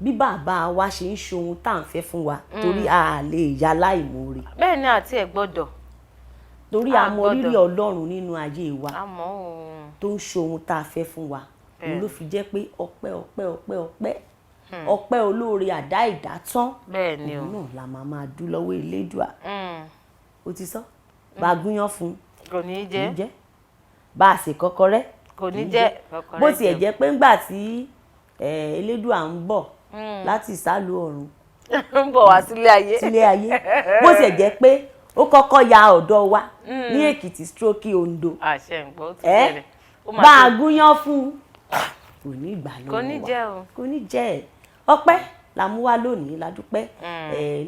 bí bàbá wa ṣe ń ṣe ohun tá à ń fẹ́ fún wa torí a lè yà láìmoore. bẹ́ẹ̀ ni àti ẹ̀ gbọ́dọ̀. torí a mọ rírì Ọlọ́run nínú ayé wa àmọ́ òun. tó ń ṣe ohun tá a fẹ́ fún wa òun ló fi jẹ́ pé ọpẹ́ olóore àdá ìdátán bẹ́ẹ̀ ni o. òun náà la máa dú lọ́wọ́ Elédùà. ó ti sọ bá a gúnyán fún kò ní í jẹ bá a ṣe kọ́kọ́rẹ́ kò ní jẹ kọ́kọ́rẹ́ bó tiẹ̀ jẹ́ pé ńgbà tí Elédùà ń bọ̀ láti ìsàlù ọ̀run ń bọ̀ wá sílé ayé bó tiẹ̀ jẹ́ pé ó kọ́kọ́ ya ọ̀dọ̀ wa ní Èkìtì stroke Ondo àṣẹ ǹgbọ́ ó ti bẹ̀rẹ̀ bá a gúnyán fún kò ní ìgbà lọ́wọ́ wa kò ní jẹ́ o kò ní jẹ́ ọpẹ́ la mú wá lónìí la dúpẹ́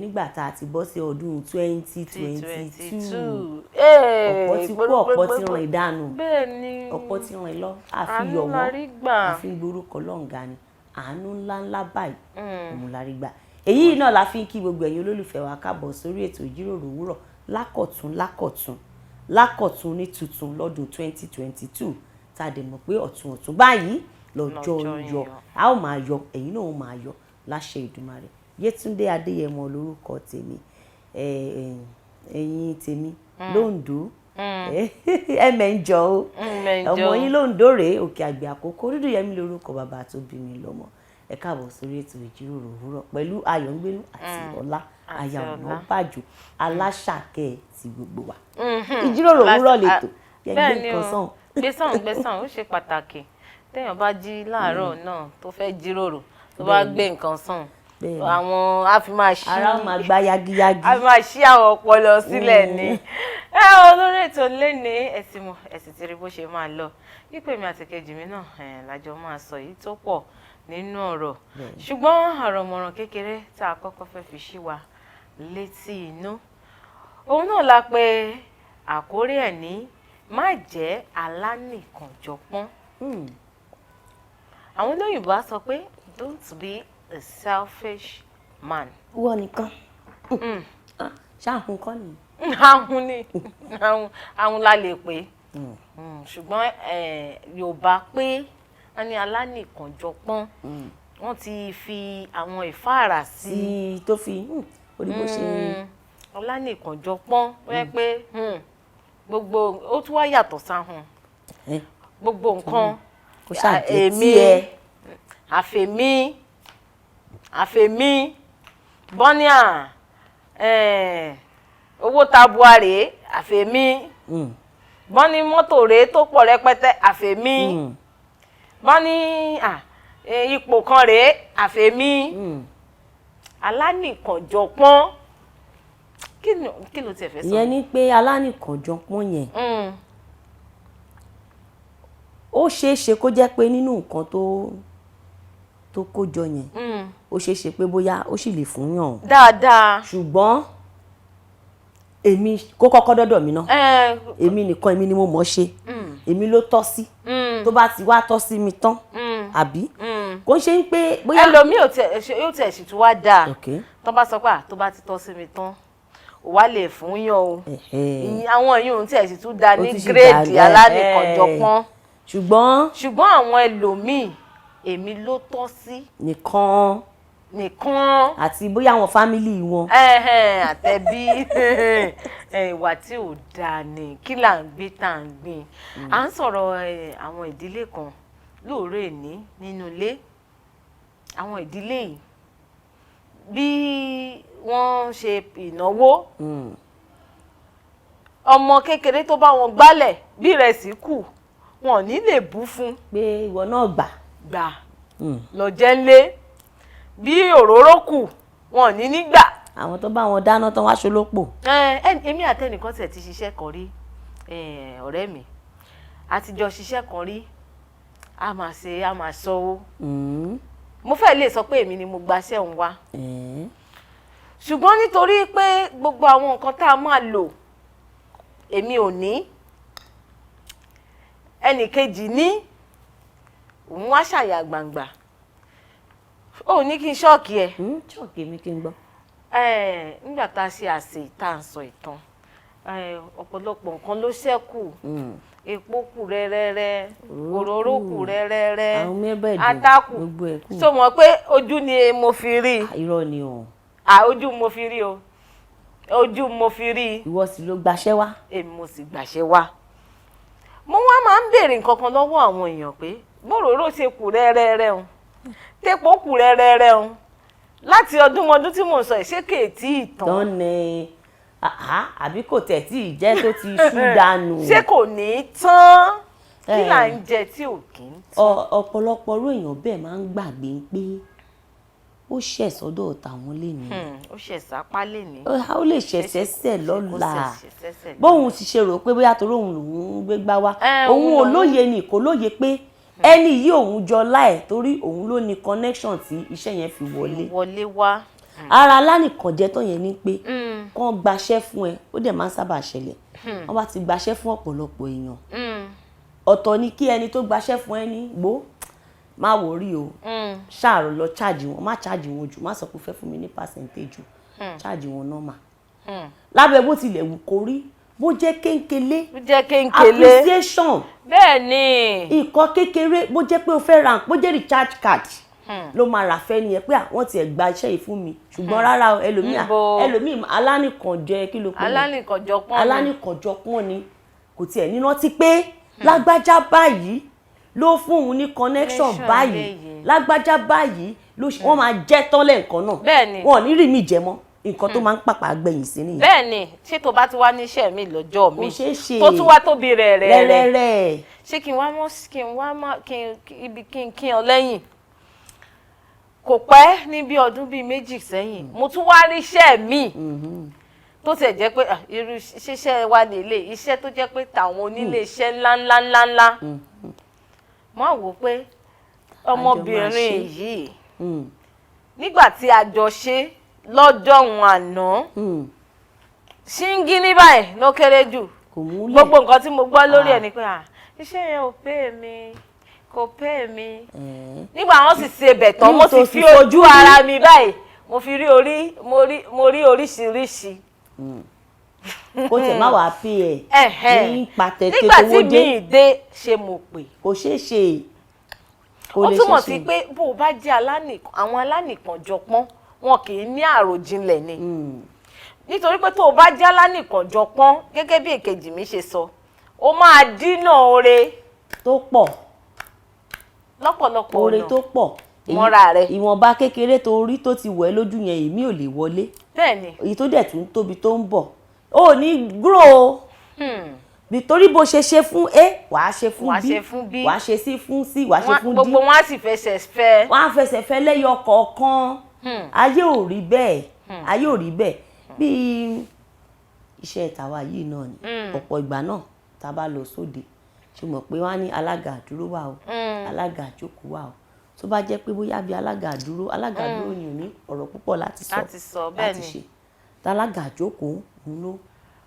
nígbà tá a ti bọ́ sí ọdún 2022 ọ̀pọ̀ ti kú ọ̀pọ̀ ti rìn dànù ọ̀pọ̀ ti rìn lọ àfi yọ̀ wọ́n àfi gborúkọ lọ́ǹga ni àánú ńláńlá báyìí òun la rí gbà èyí náà la fi ń kí gbogbo ẹ̀yin olólùfẹ́ wa káàbọ̀ sórí ètò ìjíròrò òwúrọ̀ lákọ̀tún ní tuntun lọ́dún 2022 tá a dẹ̀ mọ̀ pé ọ̀tún báyìí lọ́jọ́ ń yọ a ó máa yọ ẹ̀yin náà ó máa yọ láṣẹ Ìdùmarè. Yétúndé Adéyẹmọ lórúkọ tèmi ẹ̀yin tèmi lóńdó ẹ̀mẹ̀ǹjọ o ọmọ yín lóńdó rèé Òkè Àgbẹ̀ Àkókò Olúdùyẹmí lórúkọ bàbá tó bí mi lọ́mọ. Ẹ káàbọ̀ sórí ètò ìjíròrò òwúrọ̀ pẹ̀lú Ayọ̀ngbénú àti Ọlá Aya Ọ̀nàbàjò Aláṣàkẹ́ ti gbogbo wa. Ìjíròrò òwúrọ̀ lètò yẹgbẹ́ nǹkan sàn. gbẹ̀sán ó ṣe pàtàkì téèyàn bá jí láàárọ̀ náà tó fẹ́ jíròrò tó bá gbé nǹkan sàn àwọn a fi máa ṣí ara máa gbá yagiyagi a fi máa ṣí àwọn ọpọlọ sílẹ̀ ni. olórí ètò lẹ́ni ẹ̀sìn tí rí bó ṣe máa lọ wípé mi àti kejì mi náà lájọ máa sọ èyí tó pọ̀ nínú ọ̀rọ̀ ṣùgbọ́n àrọ̀mọ̀ràn kékeré tá a kọ́kọ́ fẹ́ fi ṣí wa létí inú òun náà la pè àkórí ẹ̀ ní má jẹ́ alánìkànjọpọ́n. àwọn olóyìnbó á sọ pé don't be a selfish man. wọ́n nìkan ṣáàhùn kọ́ ni. ahun ni ahun la lè pè ṣùgbọ́n Yorùbá pé wọ́n ní alánìkànjọpọ́n wọ́n ti fi àwọn ìfáàrà sí tó fi orí bó ṣe alánìkànjọpọ́n wọ́n yẹ pé gbogbo ó tún wá yàtọ̀ sáhùn gbogbo nǹkan èmi àfèmí bọ́níà owó tabua rèé àfèmí bọ́ní mọ́tò rèé tó pọ̀ rẹpẹtẹ àfèmí bọ́ní ipò kan rèé àfèmí alánìkànjọpọ́n kí ló tiẹ̀ fẹ́ sọ. ìyẹn ni pé alánìkànjọpọ́n yẹn ó ṣeé ṣe kó jẹ́ pé nínú nǹkan tó kójọ yẹn ó ṣeé ṣe pé bóyá ó sì lè fún yàn dáadáa ṣùgbọ́n èmi kó kọ́kọ́ dọ́dọ̀ mi náà èmi nìkan èmi ni mo mọ̀ ṣe èmi ló tọ́ sí tó bá ti wá tọ́ sí mi tán àbí kò ṣe ń pé bóyá ẹlòmíì yóò tẹ̀ sì tún wá dáa tó bá sọ pé tó bá ti tọ́ sí mi tán wà lè fún yàn o àwọn èèyàn ohun tí ẹ̀ sì tún da ní gírèdì alánìkànjọpọ́n ṣùgbọ́n àwọn ẹlòmíì èmi ló tọ́ sí nìkan àti bóyá àwọn fámìlì wọn àtẹ̀bí ìwà tí ò dáa ni kí là ń gbé tá à ń gbìn à ń sọ̀rọ̀ àwọn ìdílé kan lóòrè nínú ilé àwọn ìdílé yìí bí wọ́n ṣe ìnáwó ọmọ kékeré tó bá wọn gbálẹ̀ bí ìrẹsì kù wọn ò ní lè bú fún pé ìwọ náà gbà lọ jẹ ńlé bí òróró kù wọn ò ní nígbà. àwọn tó bá wọn dáná tán wá ṣolópò. èmi àtẹnìkan tiẹ̀ ti ṣiṣẹ́ kan rí ọ̀rẹ́ mi a ti jọ ṣiṣẹ́ kan rí a máa sọ́wọ́ mo fẹ́ lè sọ pé èmi ni mo gbaṣẹ́ òun wá ṣùgbọ́n nítorí pé gbogbo àwọn nǹkan tá a máa lò èmi ò ní ẹnì kejì ní òun wá ṣàyà gbangba ó ní kí n ṣọ́ọ̀kì ẹ̀. ṣọ́ọ̀kì mi kí n gbọ́. nígbà tá a ṣe àsè tá à ń sọ ìtàn ọ̀pọ̀lọpọ̀ nǹkan ló ṣẹ́kù epo kù rẹ́rẹ́rẹ́ òróró kù rẹ́rẹ́rẹ́ àwọn mẹ́bẹ̀ẹ́dùn ata kù gbogbo ẹ̀ kù. so mọ̀ pé ojú ni mo fi rí irọ́ ni o. ojú mo fi rí o ojú mo fi rí. ìwọ sì ló gbaṣẹ́ wá. èmi mo sì gbàṣẹ́ wá. mo wá máa ń béèrè nǹkan kan lọ́wọ́ àwọn èèyàn pé bóróró ṣe kù rẹ́rẹ́rẹ́ o tépo kù rẹ́rẹ́rẹ́ o láti ọdún tí mò ń sọ ṣé kèétí ìtàn. tán ni àbí kò tẹ̀ tí ì jẹ́ tó ti ṣú dànù. ṣé kò ní í tán kí là ń jẹ tí ò kí ń tán. ọ̀pọ̀lọpọ̀ irú èèyàn bẹ́ẹ̀ máa ń gbàgbé pé ó ṣẹ̀ sọ́dọ̀ tàwọn léni. ó ṣẹ̀ sápá léni. ó lè ṣẹ̀ sẹ́sẹ̀ lọ́la bóun ti ṣe rò pé bóyá torí òun lòun gbé gbá wá òun ò lóye ni kò lóye pé ẹni yìí òun jọ láì torí òun ló ní connection tí iṣẹ́ yẹn fi wọlé wá. ara alánìkànjẹ tó yẹn ni pé kán gbaṣẹ́ fún ẹ ó dẹ̀ máa ń sábà ṣẹlẹ̀ wọ́n bá ti gbaṣẹ́ fún ọ̀pọ̀lọpọ̀ èèyàn ọ̀tọ̀ ni kí ẹni tó gbaṣẹ́ fún ẹ ní gbó má wòrí o ṣàrò lọ cháàjì wọn má cháàjì wọn jù má sọ pé fẹ́ fún mi ní percentage cháàjì wọn nọ́mà lábẹ́ bó tilẹ̀ wù kó rí bó jẹ́ kéńkélé appreciation bẹ́ẹ̀ ni nǹkan kékeré bó jẹ́ pé o fẹ́ ra bó jẹ́ recharge card ló máa rà fẹ́ nìyẹn pé àwọn tiẹ̀ gba iṣẹ́ yìí fún mi ṣùgbọ́n rárá ẹlòmíì alánìkànjẹ kí ló pé alánìkànjọpọ́n ni kò tiẹ̀ níná tí pé lágbájá báyìí ló fún òun ní connection báyìí lágbájá báyìí wọ́n máa jẹ́ tọ́lẹ̀ nǹkan náà wọ́n ò ní rí mi jẹ mọ́ nǹkan tó máa ń pàpà gbẹ̀yìn sí nìyẹn. bẹ́ẹ̀ni ṣé tó bá ti wá níṣẹ́ mi lọ́jọ́ mi tó tún wá tóbi rẹ̀ ṣé kí n ọ lẹ́yìn kò pẹ́ ní bí ọdún bíi méjì sẹ́yìn mo tún wá ríṣẹ́ mi tó tẹ̀ jẹ́ pé irú iṣẹ́ wa nílé iṣẹ́ tó jẹ́ pé tàwọn onílé iṣẹ́ ńláńláńláńlá mo wò pé ọmọbìnrin yìí nígbà tí a jọ ṣe lọ́jọ́ òun àná ṣíngí ní báyìí ló kéré jù gbogbo nǹkan tí mo gbọ́ lórí ẹ̀ ni pé iṣẹ́ yẹn ò pè mí kò pè mí nígbà wọn sì ṣe bẹ̀tọ̀ mo sì fi ojú ara mi báyìí mo rí oríṣiríṣi. kó tẹ̀ má wàá pè ẹ̀ ní pàtẹ́tẹ́ nígbà tí mi dé ṣe mo pè. kò ṣeé ṣe ó túmọ̀ sí pé bó o bá jẹ́ àwọn alánìkànjọpọ́n wọn kì í ní àròjinlẹ̀ ni nítorí pé tó o bá jẹ́ alánìkànjọpọ́n gẹ́gẹ́ bí èkejì mi ṣe sọ ó máa dínà oore tó pọ̀ lọ́pọ̀lọpọ̀ oore tó pọ̀ mọ́ra rẹ̀ ìwọ̀nba kékeré tó rí tó ti wọ̀ ẹ́ lójú yẹn èmi ò lè wọlé bẹ́ẹ̀ni èyí tó dẹ̀ tún tóbi tó ń bọ̀ ó ní grow nítorí bó ṣe fún a wàá ṣe fún b wàá ṣe sí fún c wàá ṣe fún d gbogbo wọn á sì fẹsẹ̀ fẹ́ wọ́n á fẹsẹ̀ fẹ́ lẹ́yọ kọ̀ọ̀kan ayé ò rí bẹ́ẹ̀ bí iṣẹ́ tàwa yìí náà ni ọ̀pọ̀ ìgbà náà tá a bá lọ sóde ṣe mọ̀ pé wọ́n á ní alága àdúró wà o alága àjókòó wà o tó bá jẹ́ pé bóyá bí alága àdúró ni ò ní ọ̀rọ̀ púpọ̀ láti sọ láti ṣe tálága àjókòó ń lọ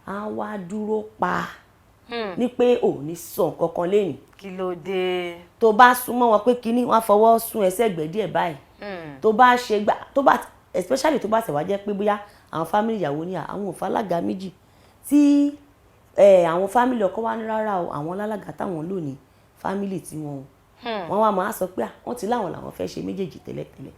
á wá dúró pa ní pé ò ní sọ nǹkan kan lẹ́yìn kí ló dé tó bá súnmọ́ wọn pé kínní wọ́n á fọwọ́ sún ẹsẹ̀ gbẹ̀ díẹ̀ báyìí tó bá ṣe gbà tó bá especially tó bá ṣe wá jẹ́ pé bóyá àwọn family ìyàwó ní àwọn ò falága méjì tí àwọn family ọkọ wá ní rárá o àwọn alága táwọn lò ní family tí wọn wá máa sọ pé wọ́n ti láwọn làwọn fẹ́ ṣe méjèèjì tẹ́lẹ̀tẹ́lẹ̀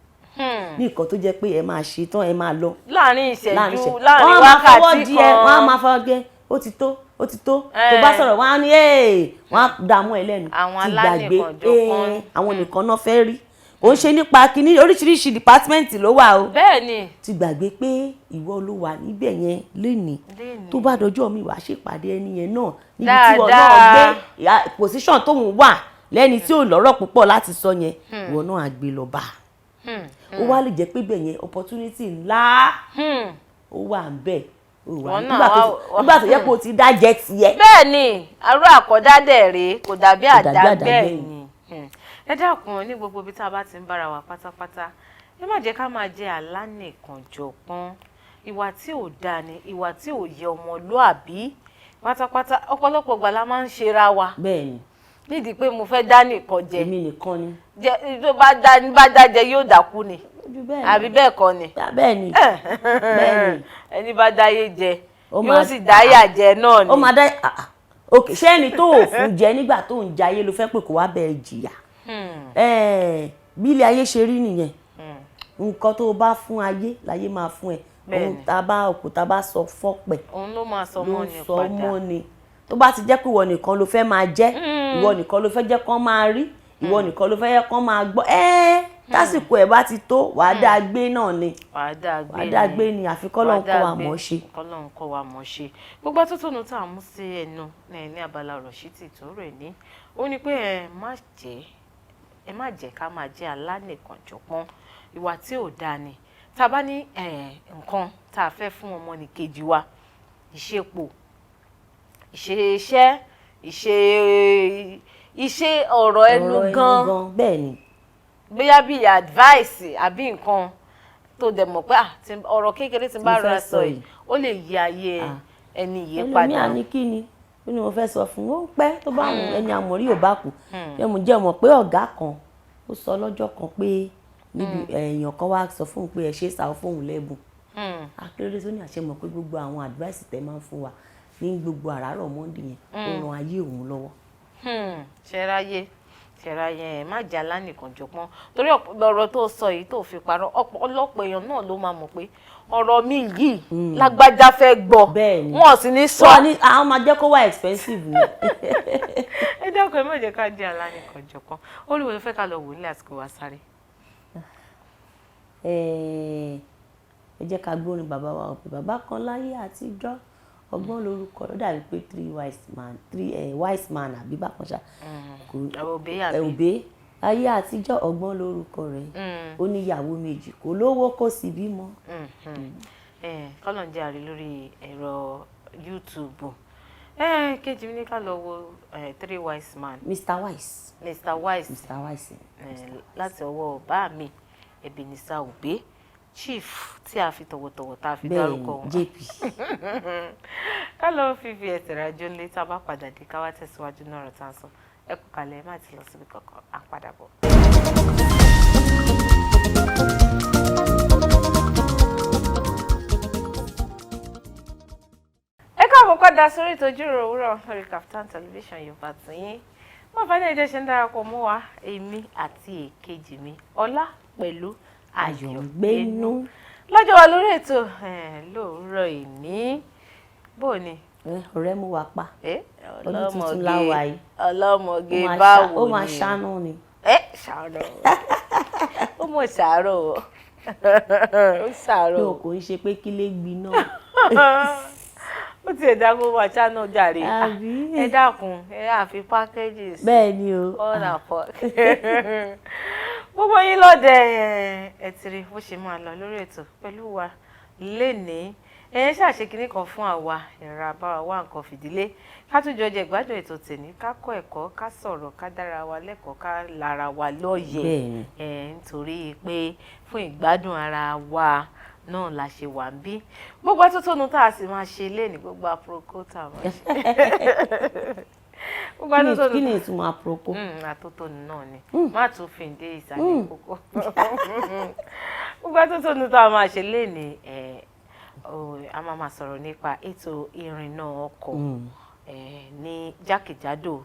ní nǹkan tó jẹ́ pé ẹ máa ṣe tán ẹ máa lọ láàrin ìṣẹ́jú láàrin wákàtí kan wọ́n á máa fọwọ́ gẹ́ ó ti tó tó bá sọ̀rọ̀ wọ́n á ní wọ́n á dààmú ẹ lẹ́nu ti gbàgbé àwọn nìkan náà fẹ́ rí ó ń ṣe nípa kíní oríṣiríṣi dìpátímẹ́ǹtì ló wà o. bẹ́ẹ̀ni. ti gbàgbé pé ìwọ ló wà níbẹ̀ yẹn lénìí tó bá dọjọ́ mi wàá ṣèpàdé ẹni yẹn náà níbi tí wọn náà gbé pòsíṣàn tóun wà lẹ́ni tí ò lọ́rọ̀ púpọ̀ láti sọ yẹn ìwọ náà á gbé lọ bá ó wá lè jẹ́ pé bẹ̀ yẹn opportunity ńlá ó wà ń bẹ̀ nígbà tó yẹ kó o ti dájẹ́ tiẹ̀. bẹ́ẹ̀ni arú àkọ́dádẹ̀ rèé kò dàbí àdágbẹ̀yìn ẹ dákun ní gbogbo ibi tá a bá ti ń bára wa pátápátá ẹ má jẹ́ ká máa jẹ́ alánìkànjọpọ́n ìwà tí ò dáa ni ìwà tí ò yẹ ọmọlúàbí pátápátá ọ̀pọ̀lọpọ̀ gbà la máa ń ṣera wa. bẹ́ẹ̀ni. nídìí pé mo fẹ́ dá nìkan jẹ. èmi nìkan ni. jẹ tó bá dá jẹ yóò dákú ni àbí bẹ́ẹ̀ kọ́ ni. bẹ́ẹ̀ni bẹ́ẹ̀ni. ẹni bá dáyé jẹ yóò sì dáyà jẹ náà ni. ó máa dá ok ṣé ẹni tó ò fún jẹ nígbà tó ń jayé ló fẹ́ pé kó wá bẹ́ẹ̀ jìyà bí ilé ayé ṣe rí nìyẹn nǹkan tó bá fún ayé láyé máa fún ẹ ohun tá bá sọ fọ́pẹ̀ òun ló máa sọ mọ́ ni padà ló sọ mọ́ ni tó bá ti jẹ́ pé ìwọ nìkan ló fẹ́ máa jẹ́ ìwọ nìkan ló fẹ́ jẹ́ kán máa rí ìwọ nìkan ló fẹ́ jẹ́ kán máa gbọ́ tásìkò ẹ̀ bá ti tó wàá dáa gbé náà ni wàá dáa gbé ni àfi kọ́lọ́n kọ́ wa mọ̀ ṣe. kọ́lọ́n kọ́ wa mọ̀ ṣe gbogbo atótónu tá a mú sí ẹnu ní abala ọ̀rọ̀ sí ti tó rẹ̀ ní ó ní pé ẹ má jẹ́ ká máa jẹ́ alánìkànjọpọ́n ìwà tí ò dáa ni tá a bá ní nǹkan tá a fẹ́ fún ọmọnìkejì wa ìṣepò ìṣe iṣẹ́ ìṣe ọ̀rọ̀ ẹnu gan bẹ́ẹ̀ ni bóyá bí advice àbí nǹkan tó dẹ̀ mọ̀ pé ọ̀rọ̀ kékeré tí n bá ra sọ yìí ó lè yí ayé ẹni yìí padà. ẹlòmíà ní kí ni ó ní mo fẹ́ sọ fún ó ń pẹ́ tó bá wọn ẹni àmọ̀rí ò bá kù jẹ́ mọ̀ pé ọ̀gá kan ó sọ lọ́jọ́ kan pé níbi èèyàn kan wá sọ fún un pé ẹ ṣe sá fóun lẹ́bùn akérèdé tó ní àṣẹ mọ̀ pé gbogbo àwọn advice tẹ́ máa ń fún wa ní gbogbo àràárọ̀ mọ́ndì yẹn ó ran ayé òun lọ́wọ́. ṣẹ̀ráyé má jà lánìkànjọpọ́n torí ọ̀rọ̀ tó sọ yìí tó fi parọ́ ọ̀pọ̀lọpọ̀ èèyàn náà ló máa mọ̀ pé ọ̀rọ̀ mi yìí lágbájá fẹ́ gbọ́ wọn sì ní sọ. àwọn máa jẹ́ kó wá expensive ni. ẹ dákun ẹ má jẹ́ ká jà lánìkànjọpọ́n olùwẹ̀ ló fẹ́ ká lọ wò nílé àsìkò wa sáré. ẹ jẹ́ ká gbórin bàbá wa ọ̀pẹ bàbá kan láyé àtijọ́ ọgbọ́n lórúkọ ló dàbí pé three wise man àbí bákan ṣá òbé ayé àtijọ́ ọgbọ́n lórúkọ rẹ̀ ó níyàwó méjì kò lówó kò sì bímọ. kọ́lọ̀ ń jẹ́ àrí lórí ẹ̀rọ YouTube kejì mi ní ká lọ wo three wise man. Mr. Wise láti ọwọ́ bá mi Ebenezer Obey chief tí a fi tọ̀wọ̀tọ̀wọ̀ tá a fi dárúkọ wọn. JP. ká lọ fífi ẹsẹ̀ rájọ́ lé tá a bá padà dé ká wá tẹ̀síwájú náà rẹ̀ tá a sọ ẹ kú kalẹ̀ ẹ má ti lọ síbi kankan à ń padà bọ̀. ẹ káàbọ̀ padà sórí ìtọ́júrò òwúrọ̀ lórí Kaftan television Yorùbá tìyín wọ́n fẹ́ ní ẹjẹ́ ṣe ń darapọ̀ mọ́ wa èmi àti èkejì mi Ọlá pẹ̀lú Ayọ̀gbénú lọ́jọ́ wa lórí ètò lóòrọ̀ ìní bó ni. ọ̀rẹ́ mú wa pa ọdún tuntun láwa yìí ọlọ́mọge báwo ni ó máa ṣàánú ni. ṣàánú ó mọ̀ ṣàárọ̀ ó ṣàárọ̀. yóò kò ń ṣe pé kí lè gbiná. ó ti ẹ̀dá gbogbo àṣánú jàre ẹ dákun ẹ àfi packages. bẹ́ẹ̀ ni o. ọ̀nà pọ̀ gbogbo yín lọ́dẹ ẹ ti rí bó ṣe máa lọ lórí ètò pẹ̀lú wa lénìí ẹ ṣàṣe kinní kan fún àwa ìrora báwa wá nǹkan fìdílé ká tún jọ jẹ ìgbádùn ètò tèmi ká kọ́ ẹ̀kọ́ ká sọ̀rọ̀ ká dára wa lẹ́kọ̀ọ́ ká lára wa lóye nítorí pé fún ìgbádùn ara wa náà la ṣe wà ń bí gbogbo atótónu tá a sì máa ṣe lénìí gbogbo àpòròkó tá a máa ṣe. kí ni ìtumọ̀ àpòròkó? àtótónu náà ni má tún fi dé ìsàlẹ̀ kókó gbogbo atótónu tá a máa ṣe lénìí a máa sọ̀rọ̀ nípa ètò ìrìnnà ọkọ̀ ní jákèjádò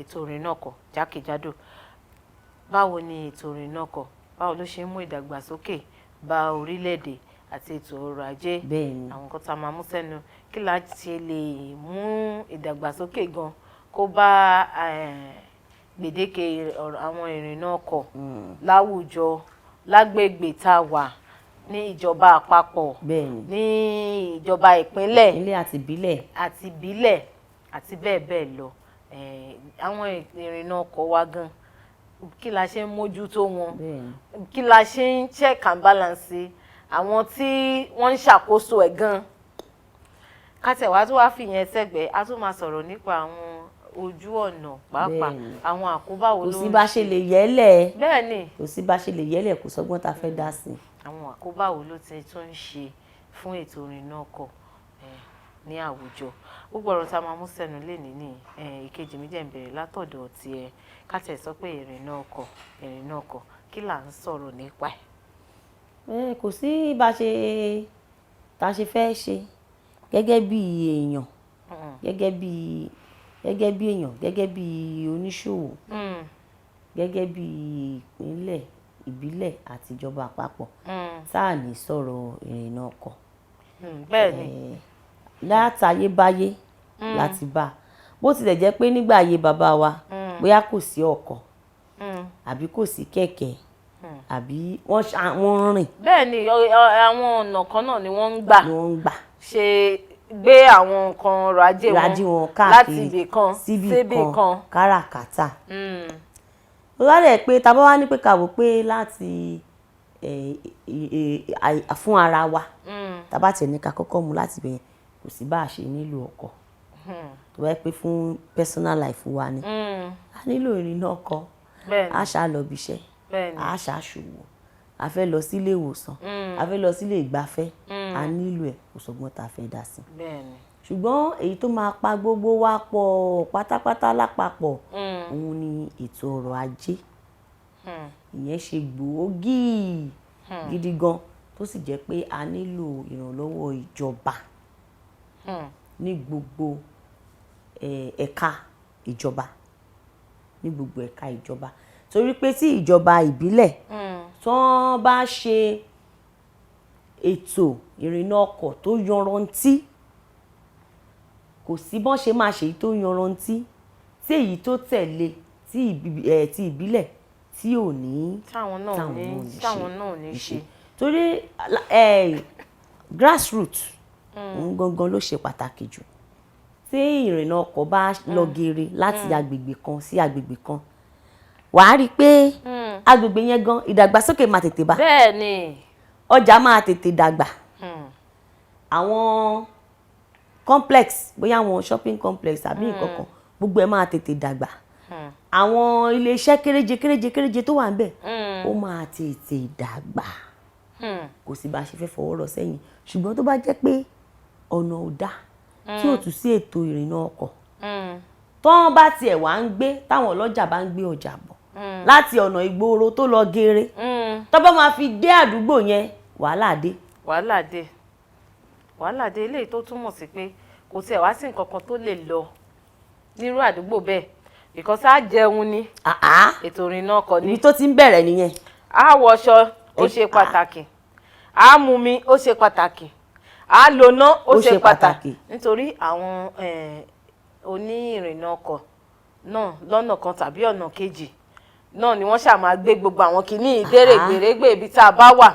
ètò ìrìnnà ọkọ̀ jákèjádò báwo ni ètò ìrìnnà ọkọ̀ báwo ló ṣe ń mú ìdàgbàsókè bá orílẹ̀-èdè àti ètò ọrọ̀ ajé àwọn nǹkan tá a máa mú sẹ́nu kí la ṣe lè mú ìdàgbàsókè gan kó bá gbèdéke àwọn ìrìnnà ọkọ̀ láwùjọ lágbègbè tá a wà ní ìjọba àpapọ̀ ní ìjọba ìpínlẹ̀ àti ìbílẹ̀ àti bẹ́ẹ̀ bẹ́ẹ̀ lọ àwọn ìrìnnà ọkọ̀ wa gan kí la ṣe ń mójútó wọn kí la ṣe ń check and balance àwọn tí wọ́n ń ṣàkóso ẹ̀ gan kátẹ̀wá tó wá fìyẹn sẹ́gbẹ̀ẹ́ a tún máa sọ̀rọ̀ nípa àwọn ojú ọ̀nà pàápàá àwọn àkóbá wo ló ń ṣe. kò sí bá ṣe lè yẹlẹ̀. bẹ́ẹ̀ ni kò sí bá ṣe lè yẹlẹ̀ kò sọ́gbọ́n tá a fẹ́ dá sí. àwọn àkóbá wo ló ti tún ń ṣe fún ètò ìrìnnà ọkọ̀ ní àwùjọ gbogbo ọ̀rọ̀ tá a máa mú sẹ́nu lénìí ní ìkejì mi jẹ́ ń bẹ̀rẹ̀ látọ̀dọ̀ tiẹ̀ kátẹ̀ sọ pé ìrìnnà ọkọ̀ kí là ń sọ̀rọ̀ nípa ẹ̀. kò sí bá ṣe tá a ṣe fẹ́ ṣe gẹ́gẹ́ bí èèyàn gẹ́gẹ́ bí èèyàn, gẹ́gẹ́ bí oníṣòwò, gẹ́gẹ́ bí ìpínlẹ̀ ìbílẹ̀ àti ìjọba àpapọ̀ sáà ní sọ̀rọ̀ ìrìnnà ọkọ̀. Bẹ́ẹ̀ni. Látayébáyé láti bá bó tilẹ̀ jẹ́ pé nígbà ayé bàbá wa bóyá kò sí ọkọ̀ àbí kò sí kẹ̀kẹ́ àbí wọ́n rìn. Bẹ́ẹ̀ni, àwọn ọ̀nà kan náà ni wọ́n ń gbà ṣe gbé àwọn nǹkan ọrọ̀ ajé wọn láti ibì kan síbì kan káràkátà. Ó rárẹ̀ pé tá bá wá ní pé ká wò pé láti fún ara wa tá bá tẹ̀ ní ká kọ́kọ́ mú láti bẹ̀yẹn kò sí bá a ṣe nílò ọkọ̀ tó bá pé fún personal life wa ni a nílò ìrìnnà ọkọ̀ a ṣá lọ bí iṣẹ́ a ṣá ṣòwò a fẹ́ lọ sílé ìwòsàn a fẹ́ lọ sílé ìgbafẹ́ a nílò ẹ̀ kò sọgbọ́n tá a fẹ́ dá sí. Ṣùgbọ́n èyí tó máa pa gbogbo wa pọ̀ pátápátá lápapọ̀ òun ni ètò ọrọ̀ ajé. Ìyẹn ṣe gbòógì gidi gan tó sì jẹ́ pé a nílò ìrànlọ́wọ́ ìjọba ní gbogbo ẹ̀ka ìjọba torí pé tí ìjọba ìbílẹ̀ tán bá ṣe ètò ìrìnnà ọkọ̀ tó yanrantí kò sí bọ́n ṣe máa ṣe èyí tó yanrantí tí èyí tó tẹ̀lé tí ìbílẹ̀ tí ò ní táwọn náà ní ṣe torí grassroots òun gangan ló ṣe pàtàkì jù. Tí ìrìnnà ọkọ̀ bá lọ geere láti agbègbè kan sí agbègbè kan wàá rí i pé agbègbè yẹn gan ìdàgbàsókè máa tètè bá. Bẹ́ẹ̀ni. Ọjà máa tètè dàgbà. Àwọn complex bóyá àwọn shopping complex àbí nǹkan kan gbogbo ẹ̀ máa tètè dàgbà. Àwọn iléeṣẹ́ kéréje tó wà níbẹ̀ ó máa tètè dàgbà. Kò sí bá a ṣe fẹ́ fọwọ́ rọ sẹ́yìn ṣùgbọ́n tó bá jẹ́ pé ọ̀nà ò dáa tí ò tún sí ètò ìrìnnà ọkọ̀ tọ́n bá tiẹ̀ wá ń gbé táwọn ọlọ́jà bá ń gbé ọjà bọ̀ láti ọ̀nà ìgboro tó lọ geere tó bá máa fi dé àdúgbò yẹn wàhálà dé eléyìí tó túmọ̀ sí pé kò tiẹ̀ wá sí nǹkan kan tó lè lọ nírú àdúgbò bẹ́ẹ̀ because á jẹun ni ètò ìrìnnà ọkọ̀ ni ibi tó ti ń bẹ̀rẹ̀ nìyẹn. Á wọṣọ ó ṣe pàtàkì á mumi ó ṣe pàtàkì á lóná ó ṣe pàtàkì nítorí àwọn oní ìrìnnà ọkọ̀ náà lọ́nà kan tàbí ọ̀nà kejì náà ni wọ́n ṣáà máa gbé gbogbo àwọn kìíní ìdérègbèrègbè ibi tá a bá wà.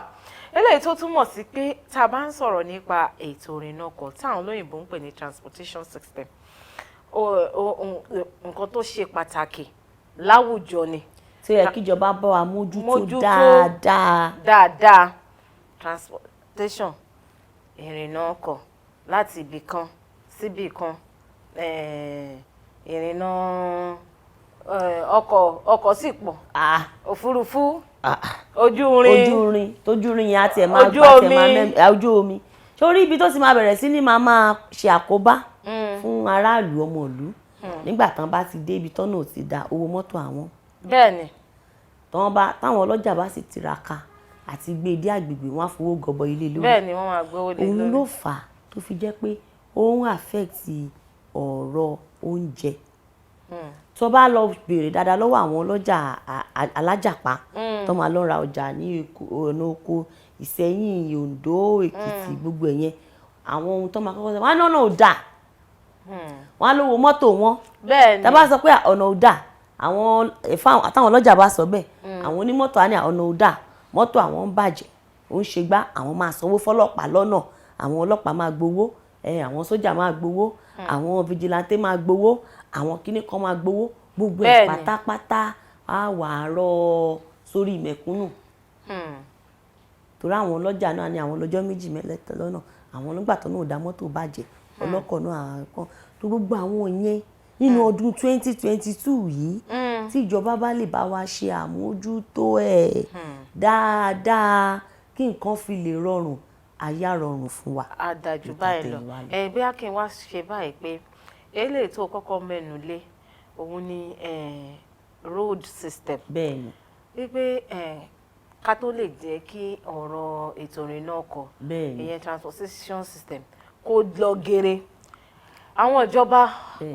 Eléyìí tó túmọ̀ sí pé tá a bá ń sọ̀rọ̀ nípa ètò ìrìnnà ọkọ̀ táwọn olóyìnbó ń pè ní transportation system nǹkan tó ṣe pàtàkì láwùjọ ni. Tó yẹ kíjọba bá wa mójútó dáadáa. Transportation ìrìnnà ọkọ̀ láti ibì kan síbì kan ìrìnnà ọkọ̀ sì pọ̀ òfurufú ojú irin yẹn àti ẹ̀ máa gbà ojú omi sórí ibi tó ti máa bẹ̀rẹ̀ sí ní máa ṣe àkóbá fún aráàlú ọmọ ìlú nígbà tán bá ti dé ibi tán náà ti da owó mọ́tò àwọn. Bẹ́ẹ̀ni. Táwọn ọlọ́jà bá sì tiraka àti gbé dé àgbègbè wọn á fowó gọbọ ilé lórí. Bẹ́ẹ̀ni wọ́n máa gbówó lé lórí. Òun ló fà á tó fi jẹ́ pé ó ń affect ọ̀rọ̀ oúnjẹ. Tó bá lọ béèrè dáadáa lọ́wọ́ àwọn ọlọ́jà alájàpá tó máa lọ ra ọjà ní ọ̀nà oko Ìṣẹ́yìn Oǹdó Èkìtì gbogbo ẹ̀yẹn àwọn ohun tó máa kọ́kọ́ sọ wọ́n náà ò dà wọ́n á lówó mọ́tò wọn. Bẹ́ẹ̀ni. Tá bá sọ pé ọ̀nà ò dà àtàwọn ọlọ́jà bá sọ bẹ́ẹ̀ àwọn onímọ́tò á ní ọ̀nà ò dà mọ́tò àwọn ń bàjẹ́ ó ń ṣe gbá àwọn máa sanwó fọ́lọ́pàá lọ́nà àwọn ọlọ́pàá máa gbowó àwọn sójà máa gbowó àwọn fìjìláńtè máa gbowó àwọn kinní kan máa gbowó gbogbo ẹ̀ pátápátá á wà á rọ sórí mẹ̀kúnnù torí àwọn ọlọ́jà náà ní àwọn ọlọ́jọ́ méjì mẹ́lẹ́tẹ̀ lọ́nà àwọn nígbà tó náà dá mọ́tò bàjẹ́ ọlọ́kọ̀ náà kan tó gbogbo àwọn yẹn nínú ọdún 2022 yìí tí ìjọba bá lè bá wa ṣe àmójútó ẹ̀ dáadáa kí nǹkan fi lè rọrùn àyà rọrùn fún wa. Àdájú báyìí lọ bí a kì í wá ṣe báyìí pé eléyìí tó kọ́kọ́ mẹ́nu lé òun ni road system. Bẹ́ẹ̀ni. wípé ká tó lè jẹ́ kí ọ̀rọ̀ ètò ìrìnnà ọkọ̀ ìyẹn transportation system kó lọ gere àwọn ìjọba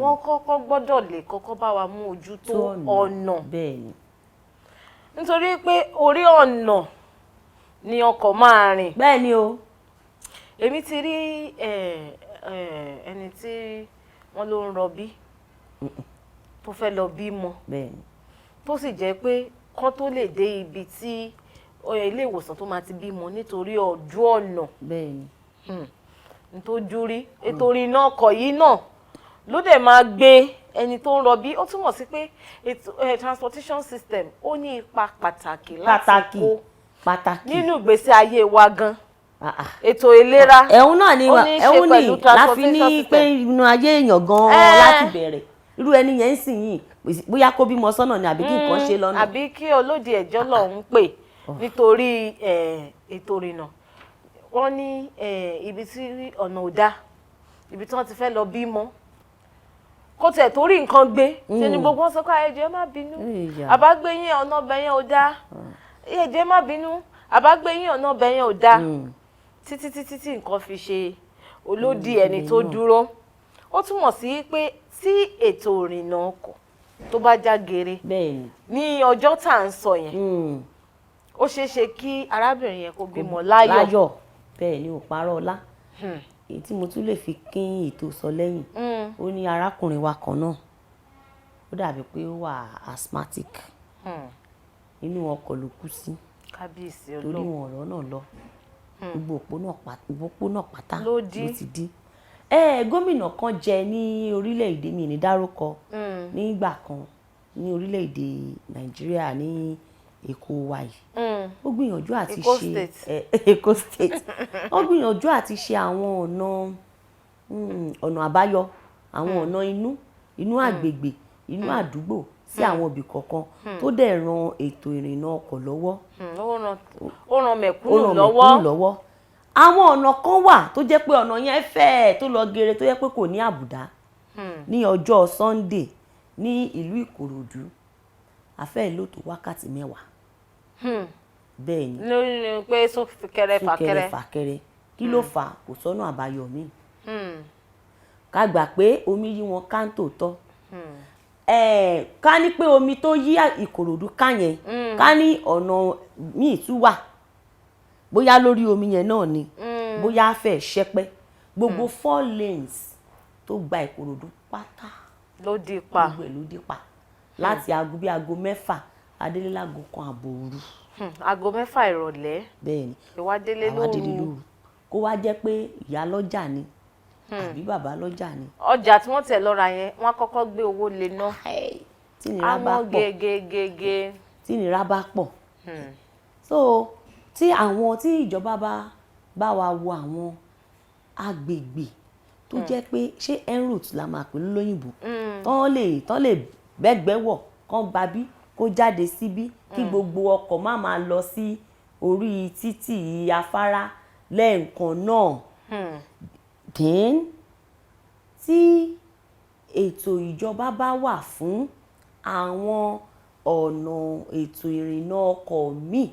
wọ́n kọ́kọ́ gbọ́dọ̀ lè kọ́kọ́ bá wa mú ojú tó ọ̀nà nítorí pé orí ọ̀nà ni ọkọ̀ máa rìn. bẹ́ẹ̀ ni o. èmi ti rí ẹni tí wọ́n ló ń rọbí tó fẹ́ lọ bímọ tó sì jẹ́ pé kán tó lè dé ibi tí ilé ìwòsàn tó máa ti bímọ nítorí ojú ọ̀nà nítorí rí ètò ìrìnnà ọkọ̀ yìí náà ló dẹ̀ máa gbé ẹni tó ń rọbí. ó túmọ̀ sí pé transportation system ó ní ipa pàtàkì láti kó nínú ìgbésí ayé wa gan. ètò ìlera ẹ̀hún náà ni ẹ̀hún ni láfi ní pé inú ayé èèyàn gan-an láti bẹ̀rẹ̀ irú ẹni yẹn ń sìn yìí bóyá kó bímọ sọ́nà ni àbí kí nǹkan ṣe lọ́nà. àbí kí olódì ẹ̀jọ́ lọ́hún pè nítorí ètò ìrìnnà. wọ́n ní ibi tí ọ̀nà ò dá ibi tí wọ́n ti fẹ́ lọ bímọ kó tẹ̀ torí nǹkan gbé ṣe ni gbogbo wọn sọ pé ẹ̀jẹ̀ má bínú àbágbé yín ọ̀nà ọbẹ̀ yẹn ò dá ẹ̀jẹ̀ má bínú àbágbé yín ọ̀nà ọbẹ̀ yẹn ò dá títí nǹkan fi ṣe olódì ẹni tó dúró. ó túmọ̀ sí pé tí ètò ìrìnnà ọkọ̀ tó bá já gere ní ọjọ́ tá à ń sọ yẹn ó ṣeé ṣe kí arábìnrin yẹn kó bímọ láyọ̀. bẹ́ẹ̀ ni ò parọ́ ọlá èyí tí mo tún lè fi kín ètò sọ lẹ́yìn ó ní arákùnrin wa kan náà ó dàbí pé ó wà asthmatic inú ọkọ̀ ló kú sí torí wọn ọ̀rọ̀ náà lọ gbogbo òpó náà pátá ló ti dí. gómìnà kan jẹ ní orílẹ̀-èdè mi ní dárúkọ nígbà kan ní orílẹ̀-èdè Nàìjíríà ní Èkó wa yìí ó gbìyànjú àti ṣe Èkó state ó gbìyànjú àti ṣe àwọn ọ̀nà àbáyọ àwọn ọ̀nà inú àgbègbè inú àdúgbò sí àwọn ibì kọ̀ọ̀kan tó dẹ̀ ran ètò ìrìnnà ọkọ̀ lọ́wọ́. ó ran mẹ̀kúnnù lọ́wọ́. àwọn ọ̀nà kan wà tó jẹ́ pé ọ̀nà yẹn fẹ́ẹ̀ tó lọ gere tó jẹ́ pé kò ní àbùdá. ní ọjọ́ Sunday ní ìlú Ìkòròdú a fẹ́ lò tó wákàtí 10. bẹ́ẹ̀ ni lórí pé súnkẹrẹ fàkẹrẹ kí ló fà kò sọ́nà àbáyọ mi. ká gbà pé omi yí wọn ká ń tòótọ́. ká ní pé omi tó yí Ìkòròdú ká yẹn ká ní ọ̀nà míì tún wà bóyá lórí omi yẹn náà ni bóyá fẹ́ ṣẹpẹ́ gbogbo 4 lanes tó gba Ìkòròdú pátá ló dí pa gbogbo ẹ̀ ló dí pa láti aago 6 adélélágo 1 àbọ̀ òru. aago 6 ìrọ̀lẹ́ bẹ́ẹ̀ni ìwádélé lóru kó wá jẹ́ pé ìyá lọ́jà ni àbí bàbá lọ́jà ni. ọjà tí wọ́n tẹ̀ lọ́ra yẹn wọ́n á kọ́kọ́ gbé owó lé ná. tí ìnira bá pọ̀ gẹ́gẹ́gẹ́. tí ìnira bá pọ̀. so tí ìjọba bá wa wo àwọn agbègbè tó jẹ́ pé ṣé enroute la máa pè lóyìnbó tán lè bẹ́gbẹ́wọ̀ kán babí kó jáde síbí kí gbogbo ọkọ̀ má máa lọ sí orí títì afárá lẹ́ẹ̀kan náà. then tí ètò ìjọba bá wà fún àwọn ọ̀nà ètò ìrìnnà ọkọ̀ míì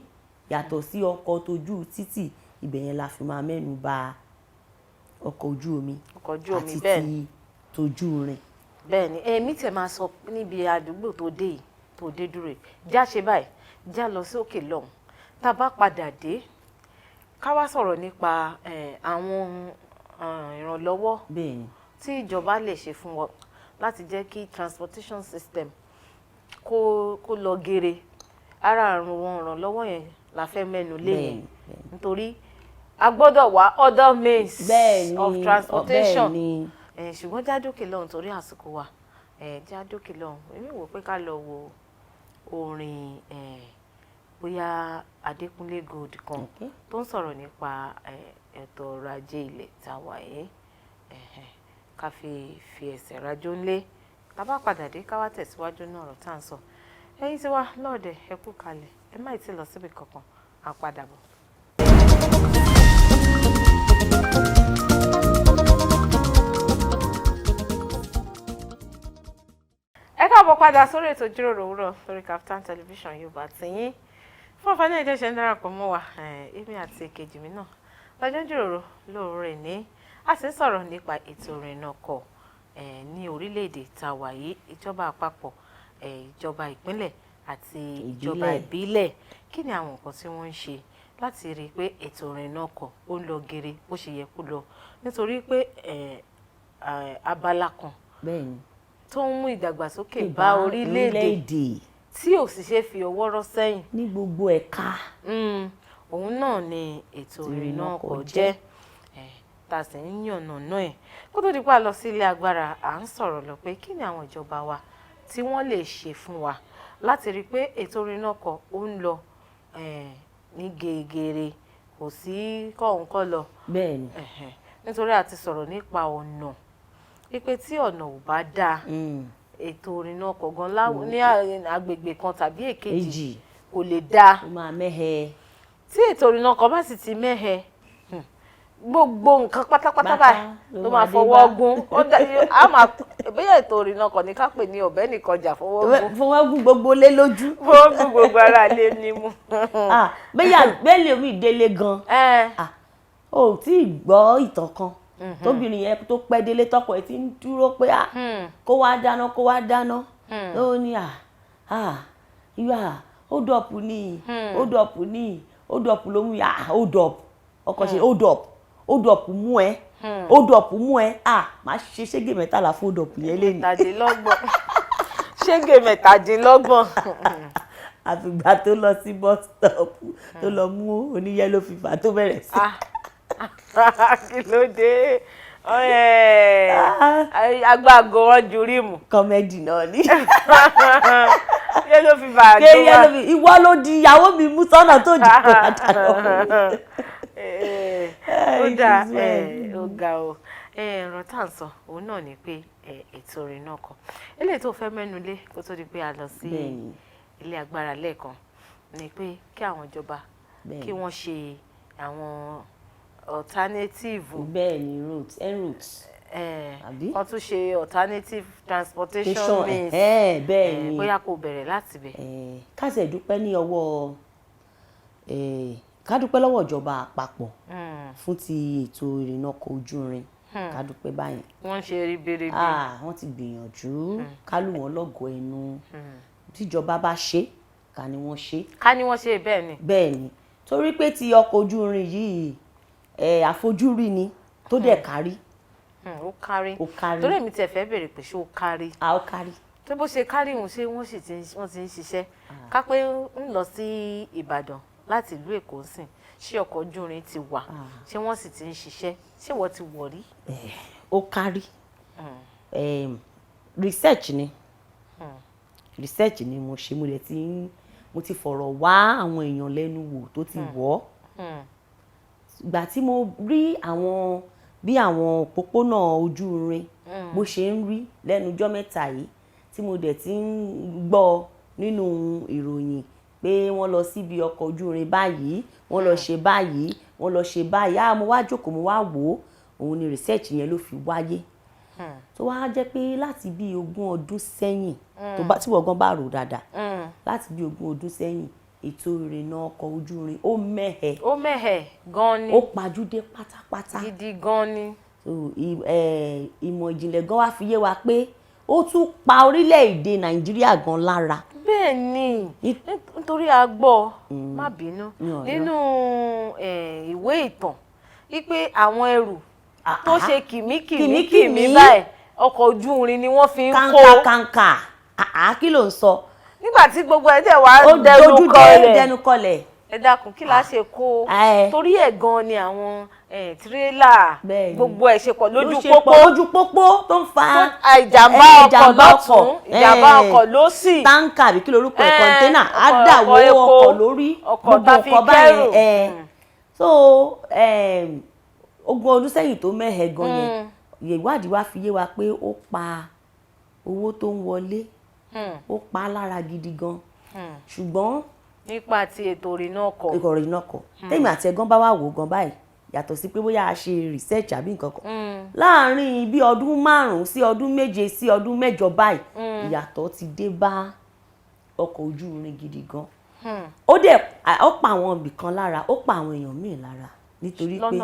yàtọ̀ sí ọkọ̀ tójú títì ibẹ̀ yẹn la fi máa mẹ́nu bà ọkọ̀ ojú omi àti ti tójú rìn. bẹ́ẹ̀ni èmi tẹ̀ máa sọ níbi àdúgbò tó dé dúró já ṣe báyìí já lọ sí òkè lọ́hùn tá a bá padà dé ká wá sọ̀rọ̀ nípa àwọn ìrànlọ́wọ́ tí ìjọba lè ṣe fún wọn láti jẹ́ kí transportation system kó lọ gere. ara àwọn ìrànlọ́wọ́ yẹn la fẹ́ mẹ́nu lé yẹn nítorí a gbọ́dọ̀ wá other means of transportation. ṣùgbọ́n jádókè lọ́hùn torí àsìkò wa jádókè lọ́hùn èmi wò pé ká lọ wo orin bóyá Adékúnlé Gold kan tó ń sọ̀rọ̀ nípa ètò ọrọ̀ ajé ilẹ̀ tàwa yìí ká fi ẹsẹ̀ rajó ńlé tá bá padà dé ká wá tẹ̀síwájú náà ọ̀rọ̀ tá à ń sọ. ẹ̀yin tí wá lọ́ọ̀dẹ̀ ẹ kú kalẹ̀ ẹ má ì tí lọ síbi kankan à padà bọ̀. ẹ káàbọ̀ padà sórí ètò ìjíròrò òwúrọ̀ lórí Kaftan television Yorùbá tìyín fún àǹfààní ẹ̀jẹ̀ ṣe ń darapọ̀ mọ́ wa èmi àti èkejì mi náà lọ́jọ́ ìjíròrò lóòrè ní a sì ń sọ̀rọ̀ nípa ètò ìrìnnà ọkọ̀ ní orílẹ̀-èdè tá a wà yìí, ìjọba àpapọ̀, ìjọba ìpínlẹ̀ àti ìjọba ìbílẹ̀, kí ni àwọn nǹkan tí wọ́n ń ṣe láti rí i pé ètò ìrìnnà ọkọ̀ ó ń lọ gere bó ṣe yẹ kó lọ, nítorí pé abala kan tó ń mú ìdàgbàsókè bá orílẹ̀-èdè tí ò sì ṣe fi ọwọ́ rọ́ sẹ́yìn ní gbogbo ẹ̀ka òun náà ni ètò ìrìnnà ọkọ̀ jẹ́, tá a sì ń yànnàná ẹ̀. Kó tó di pa lọ sí ilé agbára, à ń sọ̀rọ̀ lọ pé kí ni àwọn ìjọba wa tí wọ́n lè ṣe fún wa láti rí i pé ètò ìrìnnà ọkọ̀ ó ń lọ ní gègèrè, kò sí kọ́hùnkọ́ lọ. Bẹ́ẹ̀ni. Nítorí a ti sọ̀rọ̀ nípa ọ̀nà wípé tí ọ̀nà ò bá dáa, ètò ìrìnnà ọkọ̀ gan ní agbègbè kan tàbí èkejì kò lè dáa. Ó máa mẹ́hẹ. Tí ètò ìrìnnà ọkọ̀ bá sì ti mẹ́hẹ, gbogbo nǹkan pátápátá báyìí ló máa fọwọ́ gún. Bóyá ètò ìrìnnà ọkọ̀ ní ká pè ní ọ̀bẹ nìkan jà fọwọ́ gún. Fọwọ́ gún gbogbo lé lójú. Fọwọ́ gún gbogbo ara lé nímú. Bẹ́ẹ̀ni omi ìdílé gan. O tí ì gbọ́ ìtàn kan tóbìnrin yẹn tó pẹ́ délé tọkọ ẹ̀ ti ń dúró pé kó wá dáná. Ó ní hold up ni hold up ló mú hold up ọkọ ṣe hold up mú ẹ máa ṣe ṣége mẹ́tàlá fún hold up yẹn lẹ́nu. Ṣége 17. Àfìgbà tó lọ sí bus stop tó lọ mú oníyẹ́lò fífà tó bẹ̀rẹ̀ sí. Kí ló dé? Agbágo wọn ju rímù. Kọ́mẹ́dì náà ni. Yẹ́lò fífà àjọwà. Ìwọ ló di ìyàwó mi mú sọ́nà tó jù kó dáná. Ó dáa, ó ga o. Ọ̀rọ̀ tá à ń sọ òun náà ni pé ètò ìrìnnà ọkọ̀ eléyìí tó fẹ́ mẹ́nu lé kó tó di pé a lọ sí ilé agbára lẹ́ẹ̀kan ni pé kí àwọn ìjọba kí wọ́n ṣe àwọn alternative. Bẹ́ẹ̀ni routes. Wọ́n tún ṣe alternative transportation means. Bẹ́ẹ̀ni. Bóyá kò bẹ̀rẹ̀ láti bẹ̀. Ká sì dúpẹ́ ní ọwọ́ ká dúpẹ́ lọ́wọ́ ìjọba àpapọ̀ fún ti ètò ìrìnnà ọkọ̀ ojú irin. Ká dúpẹ́ báyìí. Wọ́n ṣe ribiribi. Wọ́n ti gbìyànjú ká lù wọ́n lọ́gọ̀ọ́ ẹnu. Tíjọba bá ṣe ká ní wọ́n ṣe. Ká ní wọ́n ṣe bẹ́ẹ̀ ni. Bẹ́ẹ̀ni, torí pé ti ọkọ̀ ojú irin yìí àfojúrí ni tó dẹ̀ kárí. Ó kárí. Torí èmi tiẹ̀ fẹ́ bèrè pé ṣé ó kárí. Ó kárí. Tó bó ṣe kárí òun ṣé wọ́n ti ń ṣiṣẹ́. Ká pé ń lọ sí Ìbàdàn láti ìlú Èkó sìn, ṣé ọkọ̀ ojú irin ti wà, ṣé wọ́n sì ti ń ṣiṣẹ́, ṣé wọ́n ti wọ̀ rí? Ó kárí. Research ni mo ṣe, mo ti fọ̀rọ̀ wá àwọn èèyàn lẹ́nu wò tó ti wọ̀. Ìgbà tí mo rí bí àwọn òpópónà ojú irin bó ṣe ń rí lẹ́nu ọjọ́ mẹ́ta yìí, tí mo dẹ̀ ti ń gbọ́ nínú ìròyìn pé wọ́n lọ síbi ọkọ̀ ojú irin báyìí, wọ́n lọ ṣe báyìí, wọ́n lọ ṣe báyìí. Mo wá jókòó mo wá wò ó, òun ni research yẹn ló fi wáyé. Tó wá jẹ́ pé láti bí 20 ọdún sẹ́yìn, tí wọ́n gan bá rò dáadáa, láti bí 20 ọdún sẹ́yìn ètò ìrìnnà ọkọ̀ ojú irin ó mẹ́hẹ gan ni. Ó pajúdé pátápátá. Gidi gan ni. Ìmọ̀ ìjìnlẹ̀ gan wá fi yé wa pé ó tún pa orílẹ̀-èdè Nàìjíríà gan lára. Bẹ́ẹ̀ ni, nítorí a gbọ́, má bínú, nínú ìwé ìtàn wípé àwọn ẹrù tó ṣe kìmíkìmí báyìí ọkọ̀ ojú irin ni wọ́n fi ń kó. Kàǹkà kí ló ń sọ? Nígbà tí gbogbo ẹ̀ dẹ̀ wá dẹnu kọlẹ̀. Ẹ dákun kí la ṣe kó, torí ẹ̀ gan ni àwọn tírélà gbogbo ẹ̀ ṣe pọ̀ lójú pópó tó ń fa ìjàmbá ọkọ̀ lọ́tún, ìjàmbá ọkọ̀ lósì, táǹkà àbí kí lorúkọ ẹ̀ kọ̀ńténà á dàwó ọkọ̀ lórí gbogbo ọkọ̀ báyìí. So 20 ọdún sẹ́yìn tó mẹ́hẹ gan yẹn, ìwádìí wá fi yé wa pé ó pa owó tó ń wọlé, ó pa á lára gidi gan. Ṣùgbọ́n nípa ti ètò ìrìnnà ọkọ̀. Tèmi àti ẹ̀gbọ́n bá wà wò gan báyìí, yàtọ̀ sí pé bóyá a ṣe research àbí nǹkan kan, láàárín bí ọdún 5 sí ọdún 7 sí ọdún 8 báyìí, ìyàtọ̀ ti dé bá ọkọ̀ ojú irin gidi gan. Ó pa àwọn ibì kan lára, ó pa àwọn èèyàn míì lára nítorí pé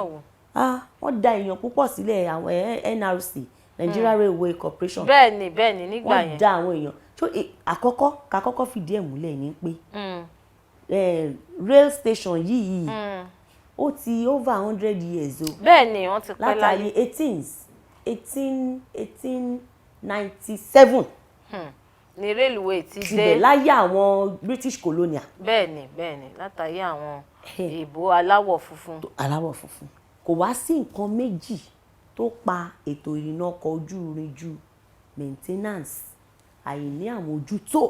wọ́n da èèyàn púpọ̀ sílẹ̀. Àwọn NRC Nigeria Railway Corporation. Bẹ́ẹ̀ni nígbà yẹn. Wọ́n dá àwọn èèyàn tó àkọ́kọ́ fìdí ẹ̀ múlẹ̀ ní pé rail station yìí ó ti over 100 years o. Bẹ́ẹ̀ni wọ́n ti pẹ́ láyé. Látàrí 1897. Ní railway ti dé. Tibẹ̀ láyé àwọn British colonial. Bẹ́ẹ̀ni látàrí àwọn èèbó aláwọ̀ funfun. Aláwọ̀ funfun. Kò wá sí nǹkan méjì tó pa ètò ìrìnnà ọkọ̀ ojú irin ju maintenance àìní àmójútó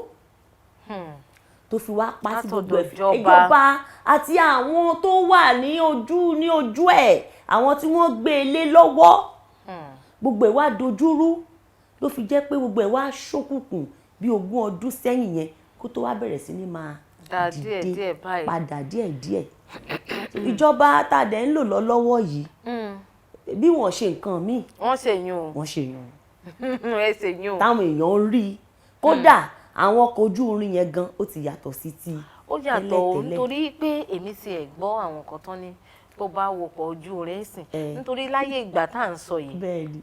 tó fi wá pa sí gbogbo ìjọba àti àwọn tó wà ní ojú ẹ̀, àwọn tí wọ́n gbé e lé lọ́wọ́ gbogbo ẹ̀ wá dojúrú ló fi jẹ́ pé gbogbo ẹ̀ wá ṣókùnkùn bí 20 ọdún sẹ́yìn yẹn kó tó wá bẹ̀rẹ̀ sí ní máa dìde padà díẹ̀díẹ̀. Ìjọba tá a dẹ̀ ń lò lọ́wọ́ yìí bí wọ́n ṣe nǹkan míì wọ́n ṣe yún táwọn èèyàn ń rí kódà àwọn ọkọ̀ ojú irin yẹn gan ó ti yàtọ̀ sí ti ó yàtọ̀ nítorí pé èmi ti ẹ̀ gbọ́ àwọn kan tán ní tó bá wọkọ̀ ojú irin sìn nítorí láyé ìgbà tá à ń sọ yìí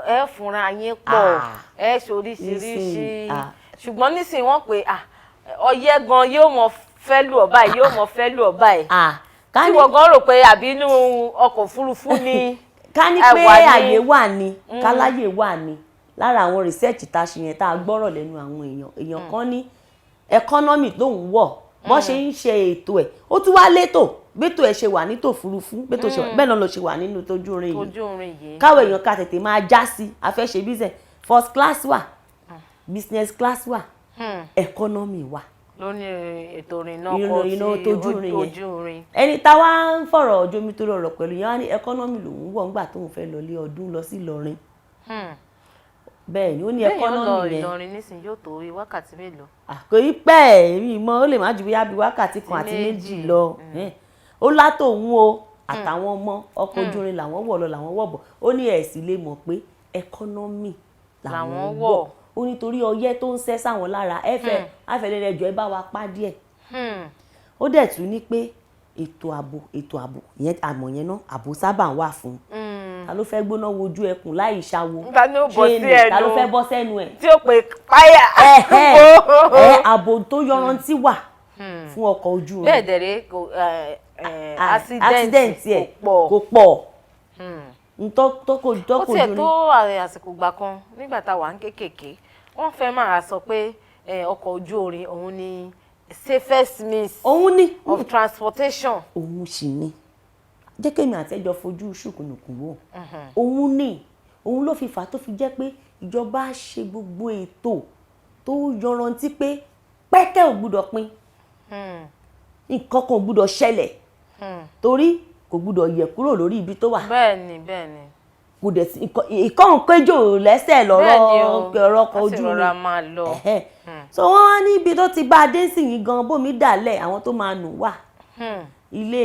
ẹ fúnra yín pọ̀ ẹ ṣoríṣiríṣi ṣùgbọ́n nísìnyí wọ́n pé ọyẹ́ gan yóò mọ fẹ́ lù ọ́ báyìí tí wọ́n gan rò pé àbí inú ọkọ̀ òfurufú ni ká ní pé àyè wà ní káláyè wà ní lára àwọn research tá a ṣe yẹn tá a gbọ́rọ̀ lẹ́nu àwọn èèyàn kan ní economy tó ń wọ̀ bọ́n ṣe ń ṣe ètò ẹ̀ ó tún wá létò bẹ́tò ẹ̀ ṣe wà ní tòfurufú bẹ́ẹ̀ náà ló ṣe wà nínú tójú irin yìí káwọn èèyàn ká tètè máa já sí afẹ́ṣe business first class wà business class wà economy wà. lónìí ètò ìrìnnà ọkọ̀ tí ojú irin. ẹni táwa ń fọ̀rọ̀ ojomi tó rọrọ̀ pẹ̀lú yẹn wá ní economy lòun wọ̀ ńgbà tóun fẹ́ lọ lé ọdún lọ sí Ìlọrin. Bẹ́ẹ̀ ni ó ní economy yẹn. Ìlọrin nísìnyí yóò tó wákàtí mélòó. Kò í pẹ́ èmi mọ́ ó lè má ju bí wákàtí kan àti méjì lọ. Ó látòun o àtàwọn ọmọ ọkọ̀ ojú irin làwọn wọ̀ lọ làwọn wọ̀ bọ̀ ó ní ẹ̀ sì lè mọ̀ pé economy làwọn wọ̀ ó nítorí ọyẹ́ tó ń sẹ́ sáwọn lára àfẹ́lẹ́rẹ́jọ ẹ bá wa pa díẹ̀. Ó dẹ̀ tún ní pé ètò ààbò ìyẹn àmọ̀ yẹn náà ààbò sábà ń wà fún ta ló fẹ́ gbóná wojú ẹkùn láì ṣàwo ta ló fẹ́ bọ́ sẹ́nu ẹ̀ tí ó pe páyà. ààbò tó yọrantí wà fún ọkọ̀ ojú irin. bẹ́ẹ̀ dẹ̀rẹ́ accident ẹ̀ kò pọ̀ ntọ́kọ̀ ojú irin. ó tiẹ̀ tó àsìkò gbà kan nígbà tá a wà ń kékèké wọ́n fẹ́ máa sọ pé ọkọ̀ ojú irin òun ni safest means of transportation. òun sì ni jẹ́ kémi àtẹ́jọ́ fojú ṣùkùnùkùn wò òun ló fi fà tó fi jẹ́ pé ìjọba ṣe gbogbo ètò tó yọrantí pé pẹ́kẹ́ ò gbúdọ̀ pin nǹkan kan ò gbúdọ̀ ṣẹlẹ̀ torí kò gbúdọ̀ yẹ̀ kúrò lórí ibi tó wà. bẹ́ẹ̀ni kò dẹ̀ sí ìkọ́hún péjò lẹ́sẹ̀ lọ́rọ̀ ọkọ̀ ojú irin so wọ́n wá ní ibi tó ti bá a dé sí yìí gan bómi dàlẹ̀ àwọn tó máa nù wà ilé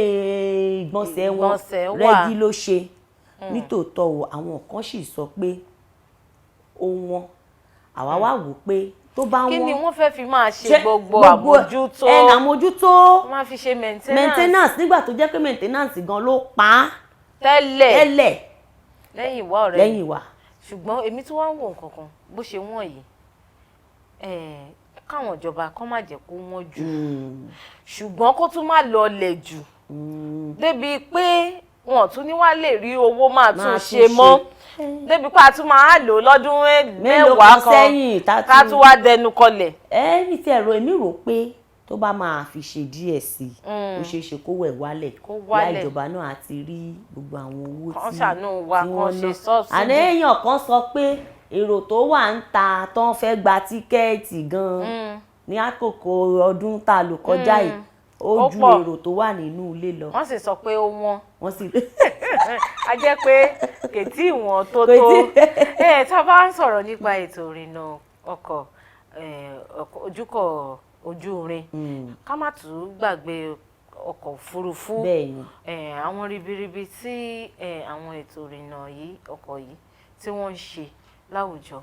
ìgbọ̀nsẹ̀ wọn rẹ́gí ló ṣe nítòótọ́ o àwọn kan sì sọ pé ó wọ́n àwa wá wò pé tó bá wọ́n kí ni wọ́n fẹ́ fi máa ṣe gbogbo àmójútó àmójútó máa fi ṣe maintenance nígbà tó jẹ́ pé maintenance gan ló pa á tẹ́lẹ̀ lẹ́yìn ìwà ọ̀rẹ́ lẹ́yìn ìwà. ṣùgbọ́n èmi tí wọ́n ń wò nǹkan kan bó ṣe wọ́n yìí káwọn ìjọba kó má jẹ́ kó wọ́n jù ṣùgbọ́n kó tún má lọlẹ̀ jù débi pé wọn tún ní wá lè rí owó máa tún ṣe mọ́ débi pé a tún máa lò lọ́dún mẹ́wàá kan ká tún wá dẹnu kọlẹ̀. ní ti ẹ̀rọ èmi rò pé tó bá máa fi ṣe díẹ̀ sí i ó ṣeé ṣe kó wẹ̀ wálẹ̀ láì ìjọba náà àti rí gbogbo àwọn owó tí wọ́n ná. àná èèyàn kan sọ pé èrò tó wà ń ta tó ń fẹ́ gba tíkẹ́ẹ̀tì gan-an ní àkókò ọdún tá a lò kọjá yìí ó ju èrò tó wà nínú ilé lọ. wọ́n sì sọ pé ó wọ́n. wọ́n sì. a jẹ́ pé kètí ìwọ̀n tó tá a bá ń sọ̀rọ̀ nípa ètò ìrìnnà ọkọ̀ ojúkọ̀ ojú irin ká má tún gbàgbé ọkọ̀ òfurufú àwọn ribiribi tí àwọn ètò ìrìnnà yìí ọkọ̀ yìí tí wọ́n ń ṣe láwùjọ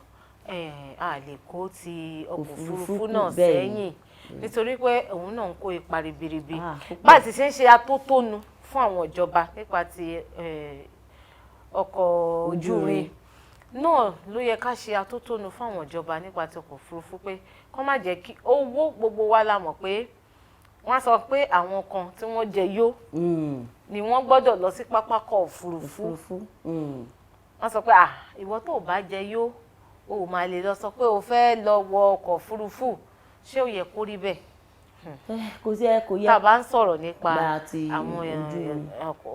a lè kó ti ọkọ̀ òfurufú náà sẹ́yìn nítorí pé òun náà ń kó ipa ribiribi bá ti ṣe ń ṣe atótónu fún àwọn ìjọba nípa ti ọkọ̀ ojú irin náà ló yẹ ká ṣe atótónu fáwọn ìjọba nípa ti ọkọ̀ òfurufú pé kó má jẹ́ kí owó, gbogbo wa la mọ̀ pé wọ́n sọ pé àwọn kan tí wọ́n jẹ yó ni wọ́n gbọ́dọ̀ lọ sí pápákọ̀ òfurufú. Wọ́n sọ pé ìwọ tó bá jẹ yó o máa lè lọ sọ pé o fẹ́ lọ wọ ọkọ̀ òfurufú, ṣé ó yẹ kó rí bẹ́ẹ̀? Kò sí ẹ kò yẹ. Tá a bá ń sọ̀rọ̀ nípa àwọn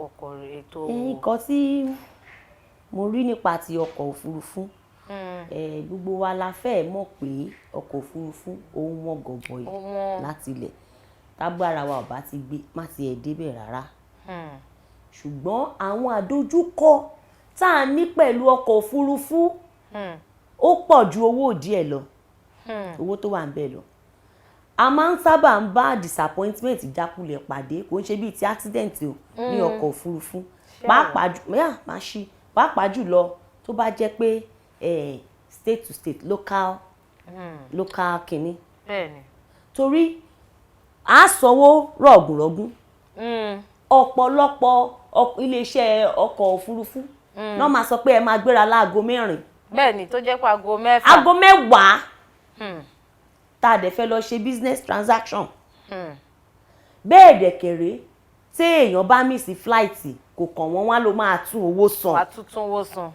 ọkọ̀ ètò. Nǹkan tí mo rí nípa ti ọkọ̀ òfurufú, gbogbo wa la fẹ́ mọ̀ pé ọkọ̀ òfurufú òun wọ́n gọbọi láti ilẹ̀, tágbára wa ò bá ti gbé má ti ẹ̀ débẹ̀ rárá. Ṣùgbọ́n àwọn àdójúkọ tá a ní pẹ̀lú ọkọ̀ òfurufú ó pọ̀ ju owó díẹ̀ lọ, owó tó wà ń bẹ̀ lọ. A máa ń sábà ń bá disappointment ìjákulẹ̀ pàdé, kò ń ṣe bíi ti accident o ní ọkọ̀ òfurufú, pàápàá jùlọ tó bá jẹ́ pé state to state, local kìíní. Torí a sanwó rọ̀gùnrọ̀gùn, ọ̀pọ̀lọpọ̀ iléeṣẹ́ ọkọ̀ òfurufú náà máa sọ pé ẹ máa gbéra láago 4. Bẹ́ẹ̀ni, tó jẹ́ pé aago 6. Aago 10 tá a dẹ̀ fẹ́ lọ ṣe business transaction. Bẹ́ẹ̀ dẹ̀kẹ̀rẹ́ tí èèyàn bá miss flight kò kàn wọ́n wá ló máa tún owó san. Wàá tún owó san.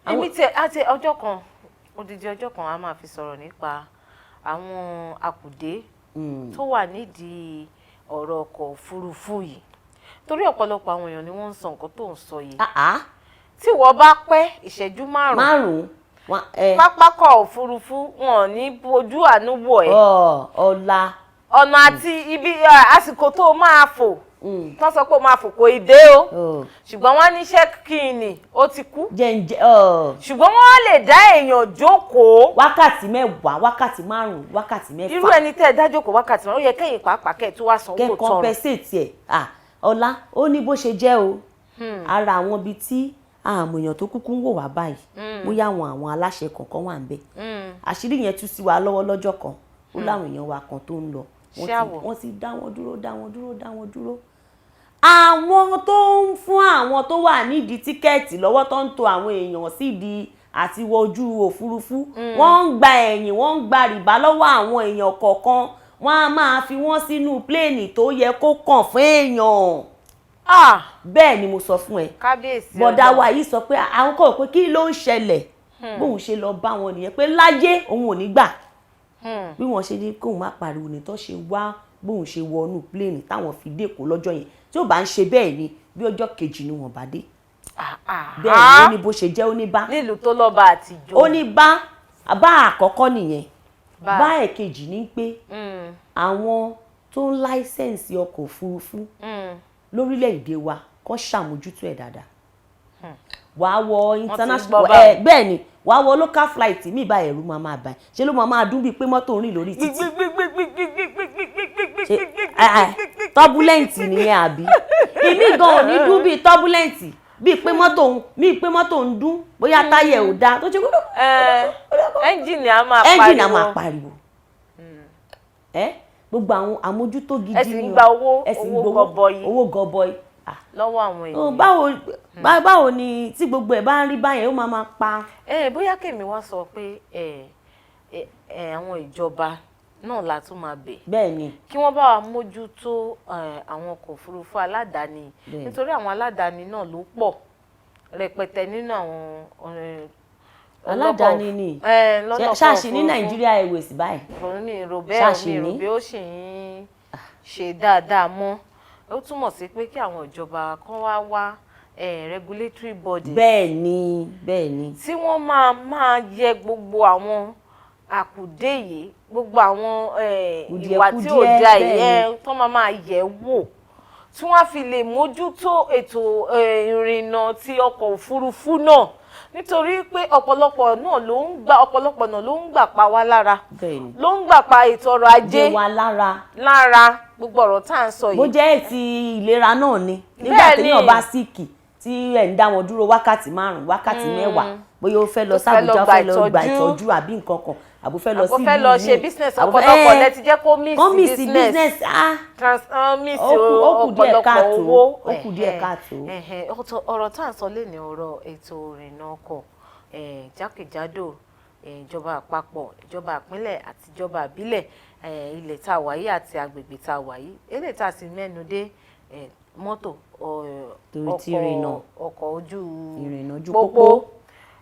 Èmi àti ọjọ́ kan, odidi ọjọ́ kan a máa fi sọ̀rọ̀ nípa àwọn àkùdé tó wà nídìí ọ̀rọ̀ ọkọ̀ òfurufú yìí. Torí ọ̀pọ̀lọpọ̀ àwọn èèyàn ni wọ́n ń sọ nǹkan tó ń sọ yìí. Tí wọ́n bá pẹ́ ìṣẹ́jú 5 pápákọ̀ òfurufú wọn ní bojú àánú wò ẹ́. Ọ̀nà àti ibi àsìkò tó máa fò tán sọ pé ó máa fò kò ì dé o, ṣùgbọ́n wọ́n ní ṣẹ́kìnì ó ti kú, ṣùgbọ́n wọ́n lè dá èèyàn jókòó wákàtí 10, wákàtí 5, wákàtí 6. Irú ẹni tẹ́ ẹ dá jókòó wákàtí 5 ó yẹ kẹ́yìn pàápàá kẹ́ ẹ̀ tó wá sanwó tọrọ. Kẹ́ compensate ẹ̀. Ọlá ó ní bó ṣe jẹ́ o. Ara àwọn ibi tí àmọ́ èèyàn tó kúkú ń wò wá báyìí bóyá àwọn aláṣẹ kọ̀ọ̀kan wà ń bẹ̀. Àṣírí yẹn tú sí wa lọ́wọ́ lọ́jọ́ kan, ó láwọn èèyàn wa kan tó ń lọ, wọ́n ti dá wọn dúró. Àwọn tó ń fún àwọn tó wà nídìí tíkẹ́ẹ̀tì lọ́wọ́ tó ń to àwọn èèyàn sídìí àti wọ ojú òfurufú, wọ́n ń gba ẹ̀yìn, wọ́n ń gba rìbá lọ́wọ́ àwọn èèyàn kọ̀ọ̀kan, wọ́n á máa fi wọ́n sínú pléènì tó yẹ kó kàn fún èèyàn. Bẹ́ẹ̀ ni mo sọ fún ẹ. Kábíyèsí bọ̀dá wa yìí sọ pé àwọn kò pé kí ló ń ṣẹlẹ̀, bóun ṣe lọ bá wọn nìyẹn pé láyé òun ò ní gbà. Bí wọ́n ṣe ní kóun má pariwo ní tó ṣe wá bóun ṣe wọnú pléènì táwọn fi dẹ́kọ̀ lọ́jọ́ yẹn, tí ó bá ń ṣe bẹ́ẹ̀ ni bí ọjọ́ kejì ni wọ́n bá dé. Bẹ́ẹ̀ ni ó ní bó ṣe jẹ́, ó ní bá. Nílùú tó lọ́ba àtijọ́. Ó ní bá àkọ́kọ́ nìyẹn. Bá ẹ̀kejì ní pé àwọn tó ń láísẹ̀nsì ọkọ̀ òfurufú lórílẹ̀‐èdè wa kọ́ ṣàmójútó ẹ̀ dáadáa. Wàá wọ international bẹ́ẹ̀ ni wàá wọ local flight mi bá ẹ̀rù máa bá ẹ̀ ṣe ló máa dún bíi pé mọ́tò ń rìn lórí títì. Turbulent nìyẹn àbí? Ìmí gan ò ní dún bíi turbulent bíi pé mọ́tò ń dún bóyá táyà ò dáa tó ṣe gbọ́dọ̀. Ẹ́ńjìnì á máa pariwo. Gbogbo àwọn àmójútó gidi ni ẹ sì gba owó gọbọi lọ́wọ́ àwọn èèyàn. Báwo ni tí gbogbo ẹ̀ bá ń rí báyẹn ó máa pa. Bóyá kèmí wá sọ pé àwọn ìjọba náà la tún máa bẹ̀. Bẹ́ẹ̀ ni. Kí wọ́n bá wa mójútó àwọn ọkọ̀ òfurufú aládàáni, nítorí àwọn aládàáni náà ló pọ̀ rẹpẹtẹ nínú àwọn aládàáni ni ṣáàṣì ní Nigeria Airways báyìí. Ní ìròbẹ́ ó sì ń ṣe dáadáa mọ́. Ó túmọ̀ sí pé kí àwọn ìjọba kan wá regulatory bodies. Bẹ́ẹ̀ ni. Tí wọ́n máa yẹ gbogbo àwọn àkùdé yìí, gbogbo àwọn ìwà tí ò da ìyẹn tó máa yẹ̀ wò, tí wọ́n fi lè mójútó ètò ìrìnnà ti ọkọ̀ òfurufú náà. Nítorí pé ọ̀pọ̀lọpọ̀ náà ló ń gbà pa wá lára, ló ń gbà pa ètò ọrọ̀ ajé wa lára gbogbo ọ̀rọ̀ tá à ń sọ yìí. Bó jẹ́ ti ìlera náà ni nígbà tí èèyàn bá síìkì tí ẹ̀ ń dá wọn dúró wákàtí 5, wákàtí 10, bóyá ó fẹ́ lọ sábùjá, fẹ́ lọ gba ìtọ́jú àbí nǹkan kan, àbò fẹ́ lọ sí ìlú mi, àbò fẹ́ lọ ṣe business, ọ̀pọ̀lọpọ̀ lẹ ti jẹ́ kó miss business ọ̀pọ̀lọpọ̀ owó. Ó kù díẹ̀ káàtó. Ọ̀rọ̀ tá à ń sọ lé ní ọ̀rọ̀ ètò ìrìnnà ọkọ̀ jákèjádò ìjọba àpapọ̀, ìjọba ìpínlẹ̀ àti ìjọba ìbílẹ̀ ilẹ̀ tá a wà yìí àti agbègbè tá a wà yìí. Eléyìí tá a sì mẹ́nu dé mọ́tò ọkọ̀ ojú pópó,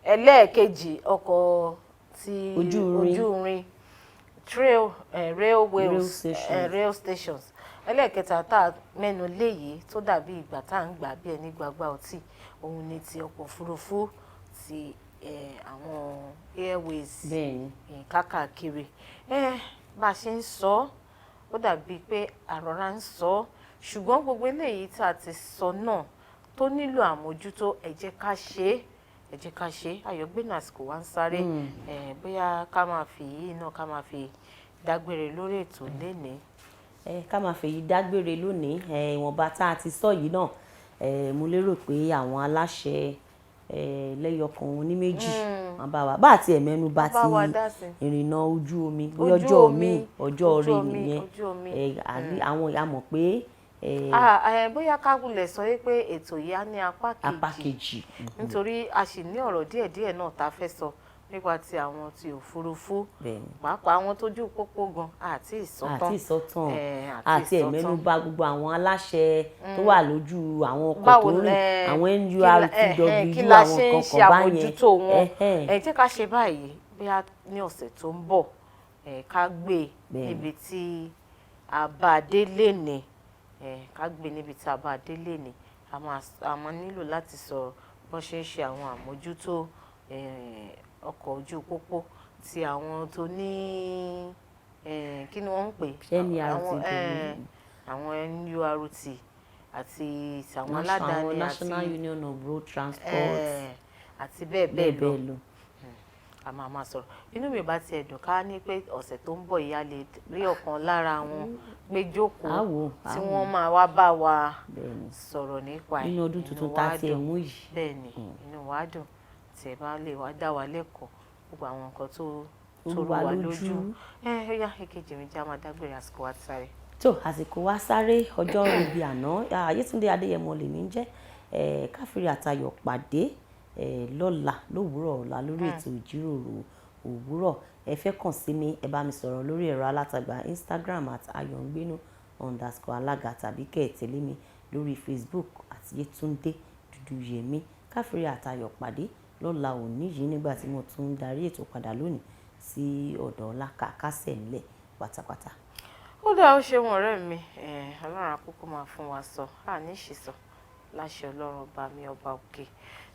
ẹlẹ́ẹ̀kejì ọkọ̀ ti ojú irin rail stations, ẹlẹ́ẹ̀kẹta tá a mẹ́nu léyìí tó dàbí ìgbà tá à ń gbà bí ẹni gbàgbà ọtí, òun ni ti ọkọ̀ òfurufú ti àwọn airways káàkiri. Bá a ṣe ń sọ ó dàbí pé àrọ́rá ń sọ, ṣùgbọ́n gbogbo eléyìí tá a ti sọ náà tó nílò àmójútó ẹ jẹ́ ká ṣe Ayọ̀gbénu àsìkò wa ń sáré. Bóyá ká máa fi yìí náà ká máa fi dágbére lórí ètò lénìí. Ká máa fi dágbére lónìí, ìwọ̀nba tá a ti sọ yìí náà, mo lérò pé àwọn aláṣẹ lẹ́yọkan oníméjì wọn bá wa bá àti ẹ̀mẹ́nu bá ti ìrìnnà ojú omi ọjọ́ mi ọjọ́ rẹ nìyẹn. Àwọn ìyá mọ̀ pé bóyá ká gúnlẹ̀ sọ pé ètò yìí á ní apá kejì nítorí a sì ní ọ̀rọ̀ díẹ̀díẹ̀ náà tá a fẹ́ sọ nípa ti àwọn ti òfurufú, pàápàá àwọn tójú pópó gan àti ìsọ̀tàn àti ẹ̀mẹ́nubà gbogbo àwọn aláṣẹ tó wà lójú àwọn ọkọ̀ tó rìn, àwọn NURTW àwọn kankan báyẹn. Ẹ jẹ́ ká ṣe báyìí bóyá ní ọ̀sẹ̀ tó ń bọ̀ ká gbé níbi tí a bá dé lénìí, a máa nílò láti sọ bó ṣe ń ṣe àwọn àmójútó ọkọ̀ ojú pópó ti àwọn tó ní kí ni wọ́n ń pè àwọn NURT àti àwọn aládàáni àti National Union of Road Transport àti bẹ́ẹ̀ lọ. A máa sọ̀rọ̀. Inú mi bá tiẹ̀ dùn ká ní pé ọ̀sẹ̀ tó ń bọ̀ yìí a lè rí ọ̀kan lára wọn pé jókòó tí wọ́n máa wá bá wa sọ̀rọ̀ nípa nínú ọdún tuntun tá a ti mú yìí. Bẹ́ẹ̀ni, inú wa dùn tí ẹ bá lè wá dá wa lẹ́kọ̀ọ́ gbogbo àwọn nǹkan tó rú wa lójú. Ó yá èkejì mi já máa dágbére àsìkò wa sáré. Tó àsìkò wa sáré ọjọ́ rìn bí àná. Yétúndé Adéyẹmọ lèmi ń jẹ́. Káfíńrì àtayọ̀ pàdé lọ́la lówùúrọ̀ ọ̀la lórí ètò ìjíròrò òwúrọ̀. Ẹ fẹ́ kàn sí mi, ẹ bá mi sọ̀rọ̀ lórí ẹ̀rọ alátagbà Instagram @ayongbenu_alaga tàbí kẹ́ ẹ tẹ̀lé mi lórí Facebook @Yétúndé Dúdúyẹmí. Káfíńrì àtayọ̀ pàdé lọ́la òní yìí nígbà tí mo tún darí ètò padà lónìí sí ọ̀dọ̀ Ọlákà kásẹ̀ ńlẹ̀ pátápátá. Ó dáa, ó ṣeun ọ̀rẹ́ mi. Ọlọ́run àkókò máa fún wa sọ àní ìṣìsọ láṣẹ Ọlọ́run ọba mi ọba òkè.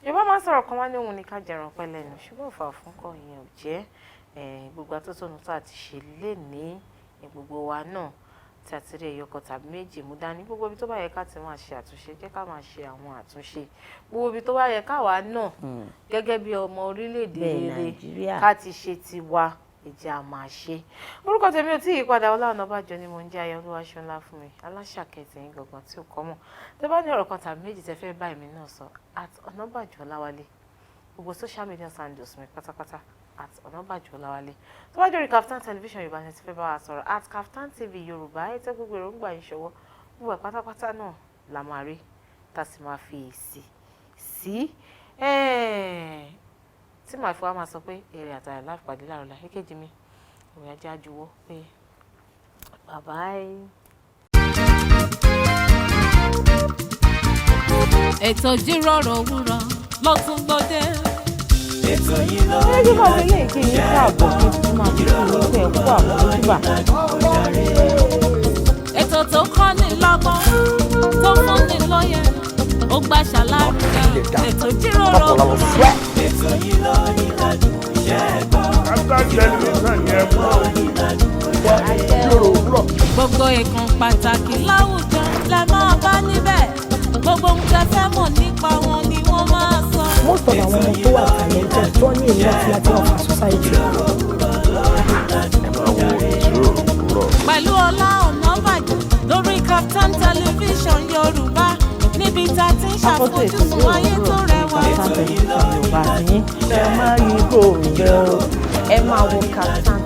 Yorùbá máa ń sọ̀rọ̀ kan wá ní òun ní ká jẹran pẹ́ lẹ́nu, ṣùgbọ́n òfà fún kọ́ ìyẹn ò jẹ́. Gbogbo atótónu tá a ti ṣe lénìí gbogbo wa náà tí a ti rí ẹyọkọ tàbí méjì mú dání. Gbogbo ibi tó bá yẹ ká ti máa ṣe àtúnṣe jẹ́ ká máa ṣe àwọn àtúnṣe. Gbogbo ibi tó bá yẹ káwa náà gẹ́gẹ́ bí ọmọ orílẹ̀-èdè rere ká ti ṣe tiwa ìjẹ́ a máa ṣe. Orúkọ tèmi ò tí ì padà, Ọlá Ọ̀nàbàjọ́ ni mo ń jẹ́. Ayọ̀ Olúwaṣọ́lá fún mi aláṣàkẹ́tì yín gangan tí ó kọ́ mọ̀. Tẹ́ bá ní ọ̀rọ̀ kan tàbí méjì tẹ́ fẹ́ bá èmi náà sọ @Ọ̀nàbàjọ́ Ọláwálé, gbogbo social media handles mi pátápátá @Ọ̀nàbàjọ́ Ọláwálé. Tó bá jẹ́ Kaftan television Yorùbá ni tẹ́ fẹ́ bá wa sọ̀rọ̀ @Kaftan TV Yorùbá. Ẹ tẹ́ gbogbo èròǹgbà yín ṣọwọ́, gbogbo pátápátá náà la máa rí tá a sì máa fi èsì sí. Tí màá fi wá máa sọ pé èrè àtàrà láti pàdé láàrọ̀ la. Èkejì mi òun yà jẹ́ àjùwọ́ pé bye-bye. Ètò ìjíròrò òwúrọ̀ ló tún gbòde. Ètò yìí ló ẹ jẹ́ ká fi lè kí yín káàbọ̀ kí n máa fi kí yín pé ẹ kú àmójúbà. Ètò tó kọ́ni lọ́gbọ́n tó fúnni lóye ó gbà ṣàlàyé. Ètò ìjíròrò òwúrọ̀. ètò yìí ló ní ìlàjú iṣẹ́ gbọ́. Gbogbo ìkan pàtàkì láwùjọ lẹ máa bá níbẹ̀. Gbogbo ohun tẹ́ fẹ́ mọ̀ nípa wọn ni wọ́n máa sọ. Most of àwọn ọmọ tó wà talented tó ní èyí láti ọ̀fà society. Pẹ̀lú Ọlá Ọ̀nàbàjọ́ lórí Kaftan television Yorùbá níbi tá a ti ń ṣàfojúsùn ayé tó rẹwà. Kaftan television Yorùbá ti yín ẹ má yí kúrò ńbẹ̀ o, ẹ máa wo Kaftan.